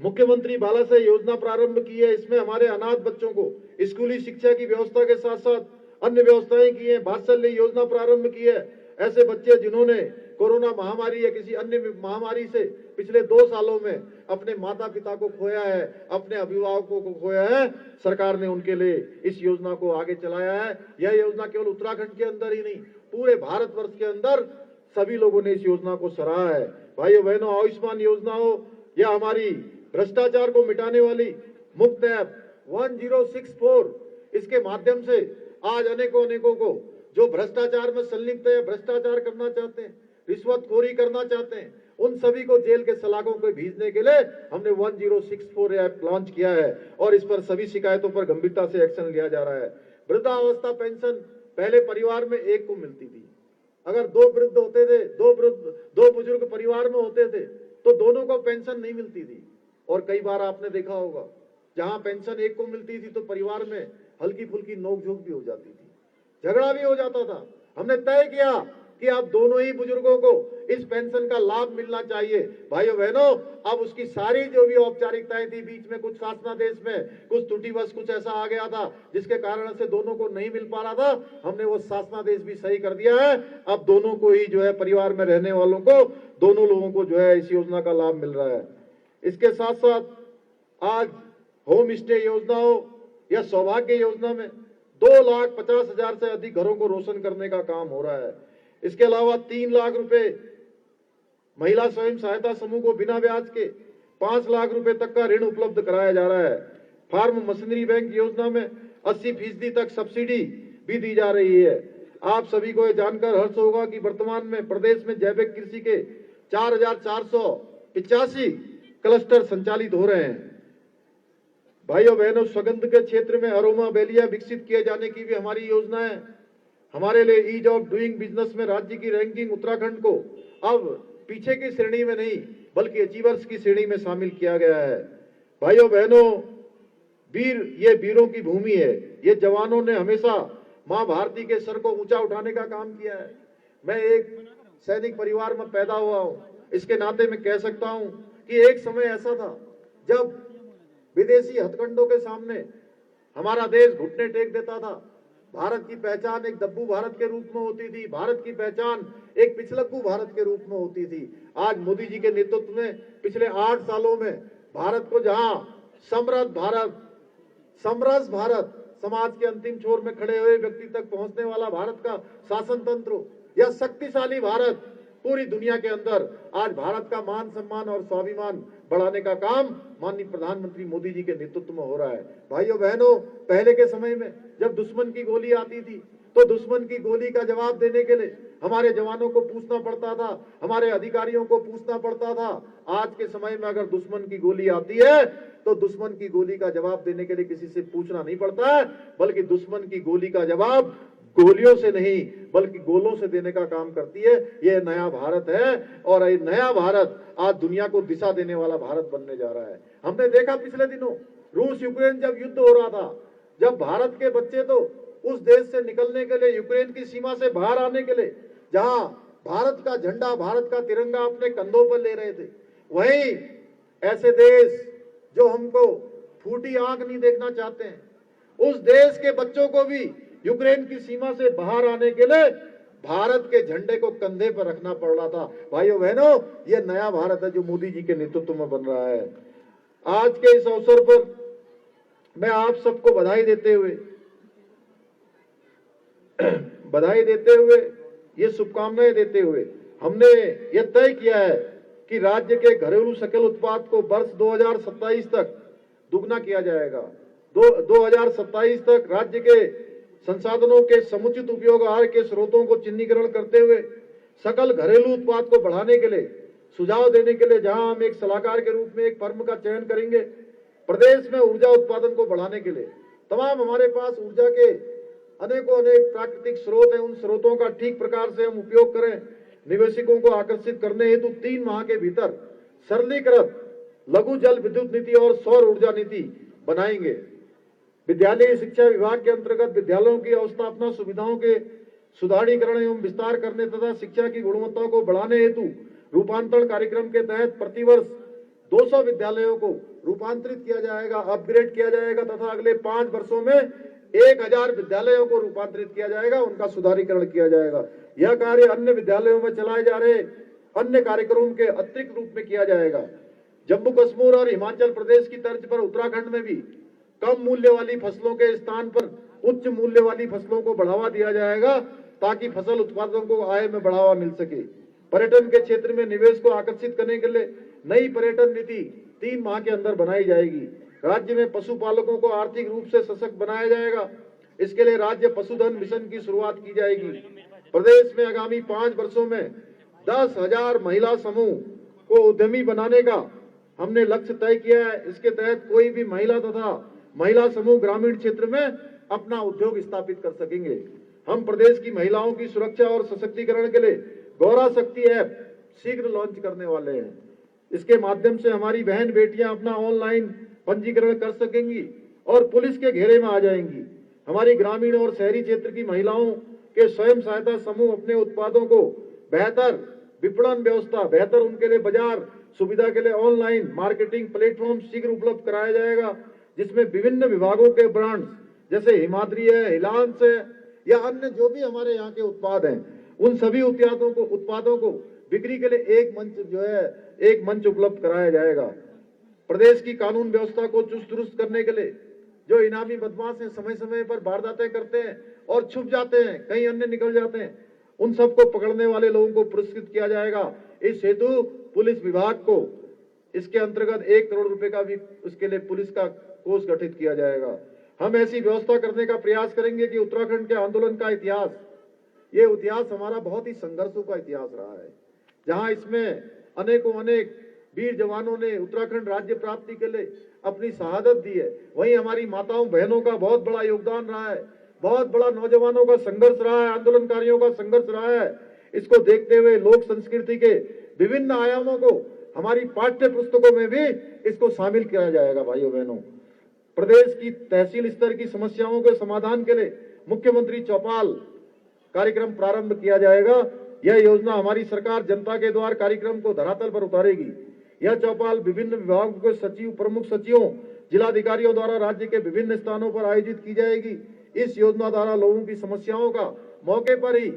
मुख्यमंत्री बालासई योजना प्रारंभ की है, इसमें हमारे अनाथ बच्चों को स्कूली शिक्षा की व्यवस्था के साथ साथ अन्य व्यवस्थाएं की है। वात्सल्य योजना प्रारंभ की है। ऐसे बच्चे जिन्होंने कोरोना महामारी या किसी अन्य महामारी से पिछले 2 सालों में अपने माता पिता को खोया है, अपने अभिभावकों को खोया है, सरकार ने उनके लिए इस योजना को आगे चलाया है। यह योजना केवल उत्तराखंड के अंदर ही नहीं, पूरे भारतवर्ष के अंदर सभी लोगों ने इस योजना को सराहा है। भाइयों बहनों, आयुष्मान योजना हो या हमारी भ्रष्टाचार को मिटाने वाली मुफ्त ऐप 1064, इसके माध्यम से आज अनेकों को जो भ्रष्टाचार में संलिप्त है, भ्रष्टाचार करना चाहते हैं, रिश्वतखोरी करना चाहते हैं, उन सभी को जेल के सलाखों को भेजने के लिए हमने 1064 ऐप लॉन्च किया है और इस पर सभी शिकायतों पर गंभीरता से एक्शन लिया जा रहा है। वृद्धावस्था पेंशन पहले परिवार में एक को मिलती थी। अगर 2 वृद्ध होते थे, 2 बुजुर्ग परिवार में होते थे, तो दोनों को पेंशन नहीं मिलती थी। और कई बार आपने देखा होगा, जहां पेंशन एक को मिलती थी तो परिवार में हल्की फुल्की नोकझोंक भी हो जाती थी, झगड़ा भी हो जाता था। हमने तय किया कि अब दोनों ही बुजुर्गों को इस पेंशन का लाभ मिलना चाहिए। भाइयों बहनों, अब उसकी सारी जो भी औपचारिकताएं थी, बीच में कुछ शासनादेश में कुछ त्रुटिवश कुछ ऐसा आ गया था जिसके कारण से दोनों को नहीं मिल पा रहा था, हमने वो शासनादेश भी सही कर दिया है। अब दोनों को ही जो है, परिवार में रहने वालों को, दोनों लोगों को जो है इस योजना का लाभ मिल रहा है। इसके साथ साथ आज होम स्टे योजना हो या सौभाग्य योजना में 2,50,000 से अधिक घरों को रोशन करने का काम हो रहा है। इसके अलावा 3 लाख रुपए महिला स्वयं सहायता समूह को बिना ब्याज के 5 लाख रुपए तक का ऋण उपलब्ध कराया जा रहा है। फार्म मशीनरी बैंक योजना में 80% तक सब्सिडी भी दी जा रही है। आप सभी को यह जानकर हर्ष होगा कि वर्तमान में प्रदेश में जैविक कृषि के 4,485 क्लस्टर संचालित हो रहे हैं। भाइयों बहनों, सुगंध के क्षेत्र में अरोमा बेलिया विकसित किए जाने की भी हमारी योजना है। हमारे लिए ईज ऑफ डूइंग बिजनेस में राज्य की रैंकिंग उत्तराखंड को अब पीछे की श्रेणी में नहीं बल्कि अचीवर्स की श्रेणी में शामिल किया गया है। भाइयों बहनों, ये वीरों की भूमि है। ये जवानों ने हमेशा मां भारती के सर को ऊंचा उठाने का काम किया है। मैं एक सैनिक परिवार में पैदा हुआ हूं, इसके नाते मैं कह सकता हूं कि एक समय ऐसा था जब विदेशी हथकंडों के सामने हमारा देश घुटने टेक देता था। भारत की पहचान एक दब्बू भारत के रूप में होती थी, भारत की पहचान एक पिछलग्गू भारत के रूप में होती थी। आज मोदी जी के नेतृत्व में पिछले 8 सालों में भारत को जहां समृद्ध भारत, समरस भारत, समाज के अंतिम छोर में खड़े हुए व्यक्ति तक पहुंचने वाला भारत का शासन तंत्र या शक्तिशाली भारत, पूरी दुनिया के अंदर आज भारत का मान सम्मान और स्वाभिमान बढ़ाने का काम माननीय प्रधानमंत्री मोदी जी के नेतृत्व में हो रहा है। भाइयों बहनों, पहले के समय में जब दुश्मन की गोली आती थी तो दुश्मन की गोली का जवाब देने के लिए हमारे जवानों को पूछना पड़ता था, हमारे अधिकारियों को पूछना पड़ता था। आज के समय में अगर दुश्मन की गोली आती है तो दुश्मन की गोली का जवाब देने के लिए किसी से पूछना नहीं पड़ता है, बल्कि दुश्मन की गोली का जवाब गोलियों से नहीं बल्कि गोलों से देने का काम करती है। यह नया भारत है और ये नया भारत आज दुनिया को दिशा देने वाला भारत बनने जा रहा है। हमने देखा पिछले दिनों रूस यूक्रेन जब युद्ध हो रहा था, जब भारत के बच्चे तो उस देश से निकलने के लिए, यूक्रेन की सीमा से बाहर आने के लिए, जहां भारत का झंडा, भारत का तिरंगा अपने कंधों पर ले रहे थे, वहीं ऐसे देश जो हमको फूटी आंख नहीं देखना चाहते हैं, उस देश के बच्चों को भी यूक्रेन की सीमा से बाहर आने के लिए भारत के झंडे को कंधे पर रखना पड़ रहा था। भाइयों बहनों, यह नया भारत है जो मोदी जी के नेतृत्व में बन रहा है। आज के इस अवसर पर मैं आप सबको बधाई देते हुए ये शुभकामनाएं देते हुए हमने ये तय किया है कि राज्य के घरेलू सकल उत्पाद को वर्ष 2027 तक दुगना किया जाएगा। 2027 तक राज्य के संसाधनों के समुचित उपयोग, आहार के स्रोतों को चिन्हीकरण करते हुए सकल घरेलू उत्पाद को बढ़ाने के लिए सुझाव देने के लिए, जहां हम एक सलाहकार के रूप में एक फर्म का चयन करेंगे, प्रदेश में ऊर्जा उत्पादन को बढ़ाने के लिए तमाम हमारे पास ऊर्जा के अनेकों प्राकृतिक स्रोत हैं, उन स्रोतों का ठीक प्रकार से हम उपयोग करें। निवेशकों को आकर्षित करने हेतु 3 माह के भीतर सरलीकृत लघु जल विद्युत नीति और सौर ऊर्जा नीति बनाएंगे। विद्यालय शिक्षा विभाग के अंतर्गत विद्यालयों की अवस्थापना सुविधाओं के सुधारीकरण एवं विस्तार करने तथा शिक्षा की गुणवत्ता को बढ़ाने हेतु रूपांतरण कार्यक्रम के तहत प्रतिवर्ष 200 विद्यालयों को रूपांतरित किया जाएगा, अपग्रेड किया जाएगा तथा अगले 5 वर्षों में 1000 विद्यालयों को रूपांतरित किया जाएगा, उनका सुधारीकरण किया जाएगा। यह कार्य अन्य विद्यालयों में चलाए जा रहे अन्य कार्यक्रमों के अतिरिक्त रूप में किया जाएगा। जम्मू कश्मीर और हिमाचल प्रदेश की तर्ज पर उत्तराखंड में भी कम मूल्य वाली फसलों के स्थान पर उच्च मूल्य वाली फसलों को बढ़ावा दिया जाएगा, ताकि फसल उत्पादन को आय में बढ़ावा मिल सके। पर्यटन के क्षेत्र में निवेश को आकर्षित करने के लिए नई पर्यटन नीति 3 माह के अंदर बनाई जाएगी। राज्य में पशुपालकों को आर्थिक रूप से सशक्त बनाया जाएगा, इसके लिए राज्य पशुधन मिशन की शुरुआत की जाएगी। प्रदेश में आगामी 5 वर्षों में 10,000 महिला समूह को उद्यमी बनाने का हमने लक्ष्य तय किया है। इसके तहत कोई भी महिला तथा महिला समूह ग्रामीण क्षेत्र में अपना उद्योग स्थापित कर सकेंगे। हम प्रदेश की महिलाओं की सुरक्षा और सशक्तिकरण के लिए गौरा शक्ति ऐप शीघ्र लॉन्च करने वाले हैं। इसके माध्यम से हमारी बहन बेटियां अपना ऑनलाइन पंजीकरण कर सकेंगी और पुलिस के घेरे में आ जाएंगी। हमारी ग्रामीण और शहरी क्षेत्र की महिलाओं के स्वयं सहायता समूह अपने उत्पादों को बेहतर विपणन व्यवस्था, बेहतर उनके लिए बाजार सुविधा के लिए ऑनलाइन मार्केटिंग प्लेटफॉर्म शीघ्र उपलब्ध कराया जाएगा, जिसमें विभिन्न विभागों के ब्रांड्स जैसे हिमाद्री है, हिलांस है या अन्य जो भी हमारे यहाँ के उत्पाद हैं, उन सभी उत्पादों को बिक्री के लिए एक मंच उपलब्ध कराया जाएगा। प्रदेश की कानून व्यवस्था को चुस्त दुरुस्त करने के लिए जो इनामी बदमाश हैं, समय समय पर वारदातें करते हैं और छुप जाते हैं, कहीं अन्य निकल जाते हैं, उन सबको पकड़ने वाले लोगों को पुरस्कृत किया जाएगा। इस हेतु पुलिस विभाग को इसके अंतर्गत 1 करोड़ रुपए का भी उसके लिए पुलिस का कोष गठित किया जाएगा। हम ऐसी व्यवस्था करने का प्रयास करेंगे कि उत्तराखंड के आंदोलन का इतिहास, ये इतिहास हमारा बहुत ही संघर्षों का इतिहास रहा है, जहां इसमें अनेक वीर जवानों ने उत्तराखंड राज्य प्राप्ति के लिए अपनी शहादत दी है। वहीं हमारी माताओं बहनों का बहुत बड़ा योगदान रहा है, बहुत बड़ा नौजवानों का संघर्ष रहा है, आंदोलनकारियों का संघर्ष रहा है। इसको देखते हुए लोक संस्कृति के विभिन्न आयामों को हमारी पाठ्य पुस्तकों में भी इसको शामिल किया जाएगा। भाइयों बहनों, प्रदेश की तहसील स्तर की समस्याओं के समाधान के लिए मुख्यमंत्री चौपाल कार्यक्रम प्रारंभ किया जाएगा। यह योजना हमारी सरकार जनता के द्वार कार्यक्रम को धरातल पर उतारेगी। यह चौपाल विभिन्न विभागों के सचिव, प्रमुख सचिवों, जिलाधिकारियों द्वारा राज्य के विभिन्न स्थानों पर आयोजित की जाएगी। इस योजना द्वारा लोगों की समस्याओं का मौके पर ही,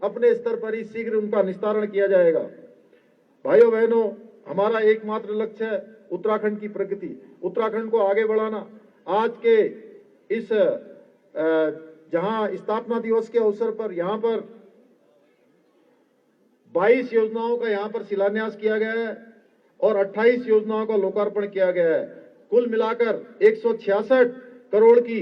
अपने स्तर पर ही शीघ्र उनका निस्तारण किया जाएगा। भाइयों बहनों, हमारा एकमात्र लक्ष्य है उत्तराखंड की प्रगति, उत्तराखंड को आगे बढ़ाना। आज के इस जहां स्थापना दिवस के अवसर पर यहाँ पर 22 योजनाओं का यहाँ पर शिलान्यास किया गया है और 28 योजनाओं का लोकार्पण किया गया है। कुल मिलाकर 166 करोड़ की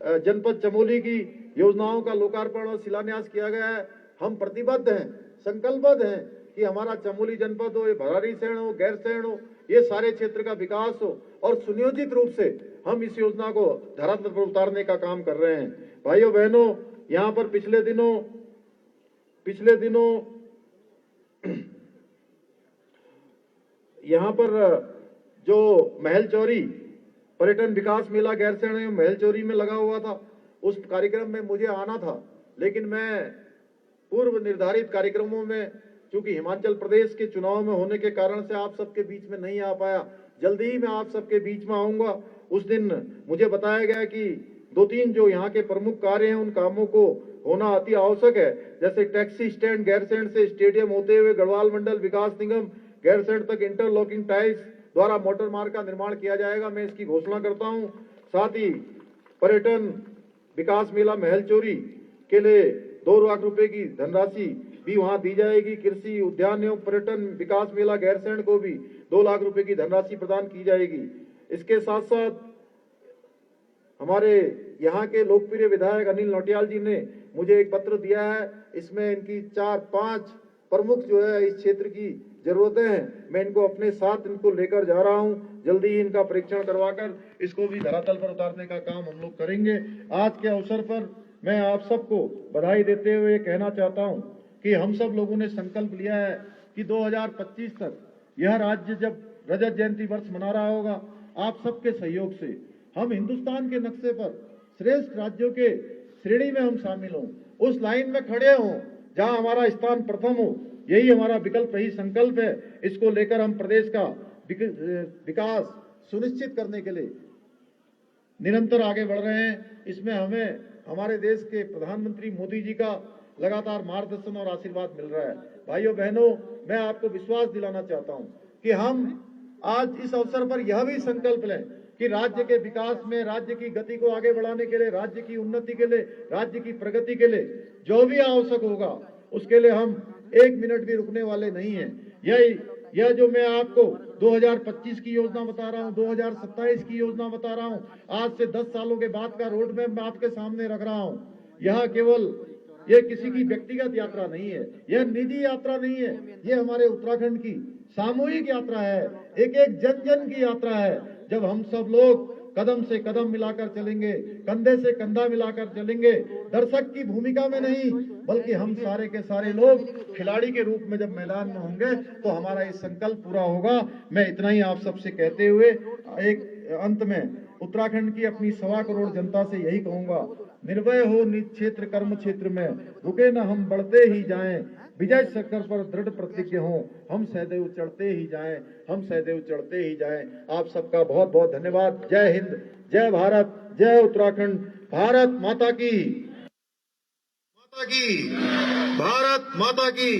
जनपद चमोली की योजनाओं का लोकार्पण और शिलान्यास किया गया है। हम प्रतिबद्ध हैं, संकल्पबद्ध हैं कि हमारा चमोली जनपद हो, ये भराड़ीसैंण हो, गैरसैंण हो, ये सारे क्षेत्र का विकास हो और सुनियोजित रूप से हम इस योजना को धरातल पर उतारने का काम कर रहे हैं। भाइयों बहनों, यहाँ पर पिछले दिनों यहाँ पर जो महल चौरी पर्यटन विकास मेला गैरसैंण में महल चौरी में लगा हुआ था, उस कार्यक्रम में मुझे आना था, लेकिन मैं पूर्व निर्धारित कार्यक्रमों में, क्योंकि हिमाचल प्रदेश के चुनाव में होने के कारण से आप सबके बीच में नहीं आ पाया। जल्दी ही मैं आप सबके बीच में आऊंगा। उस दिन मुझे बताया गया कि 2-3 जो यहाँ के प्रमुख कार्य हैं, उन कामों को होना अति आवश्यक है। जैसे टैक्सी स्टैंड गैरसैंण से स्टेडियम होते हुए गढ़वाल मंडल विकास निगम गैरसैंण तक इंटरलॉकिंग टाइल्स द्वारा मोटर मार्ग का निर्माण किया जाएगा। मैं इसकी घोषणा करता हूं। साथ ही पर्यटन विकास मेला महल चौरी के लिए 2 लाख रुपए की धनराशि भी वहां दी जाएगी। कृषि उद्यान एवं पर्यटन विकास मेला गैरसैंण को भी 2 लाख रुपए की धनराशि प्रदान की जाएगी। इसके साथ साथ हमारे यहाँ के लोकप्रिय विधायक अनिल नौटियाल जी ने मुझे एक पत्र दिया है। इसमें इनकी 4-5 प्रमुख जो है इस क्षेत्र की जरूरतें हैं। मैं इनको अपने साथ इनको लेकर जा रहा हूं। जल्दी ही इनका परीक्षण करवाकर इसको भी धरातल पर उतारने का काम हम लोग करेंगे। आज के अवसर पर मैं आप सबको बधाई देते हुए कहना चाहता हूं कि हम सब लोगों ने संकल्प लिया है कि 2025 तक यह राज्य जब रजत जयंती वर्ष मना रहा होगा, आप सबके सहयोग से हम हिंदुस्तान के नक्शे पर श्रेष्ठ राज्यों के श्रेणी में हम शामिल हों, उस लाइन में खड़े हों जहां हमारा स्थान प्रथम हो। यही हमारा विकल्प, यही संकल्प है। इसको लेकर हम प्रदेश का विकास सुनिश्चित करने के लिए निरंतर आगे बढ़ रहे हैं। इसमें हमें हमारे देश के प्रधानमंत्री मोदी जी का लगातार मार्गदर्शन और आशीर्वाद मिल रहा है। भाइयों बहनों, मैं आपको विश्वास दिलाना चाहता हूं कि हम आज इस अवसर पर यह भी संकल्प लें कि राज्य के विकास में, राज्य की गति को आगे बढ़ाने के लिए, राज्य की उन्नति के लिए, राज्य की प्रगति के लिए जो भी आवश्यक होगा, उसके लिए हम 1 मिनट भी रुकने वाले नहीं हैं। यह जो मैं आपको 2025 की योजना बता रहा हूं, 2027 की योजना बता रहा हूं, आज से 10 सालों के बाद का रोड मैप मैं आपके सामने रख रहा हूं। यह केवल ये किसी की व्यक्तिगत यात्रा नहीं है, यह निजी यात्रा नहीं है, ये हमारे उत्तराखंड की सामूहिक यात्रा है, एक एक जन जन की यात्रा है। जब हम सब लोग कदम से कदम मिलाकर चलेंगे, कंधे से कंधा मिलाकर चलेंगे, दर्शक की भूमिका में नहीं बल्कि हम सारे के सारे लोग खिलाड़ी के रूप में जब मैदान में होंगे तो हमारा ये संकल्प पूरा होगा। मैं इतना ही आप सबसे कहते हुए एक अंत में उत्तराखंड की अपनी 1.25 करोड़ जनता से यही कहूंगा, निर्भय हो निज क्षेत्र कर्म क्षेत्र में, रुके न हम बढ़ते ही जाएं, विजय शिखर पर दृढ़ प्रतिज्ञ हों, हम सदैव चढ़ते ही जाएं, हम सदैव चढ़ते ही जाएं। आप सबका बहुत बहुत धन्यवाद। जय हिंद, जय भारत, जय उत्तराखंड। भारत माता की, भारत माता की।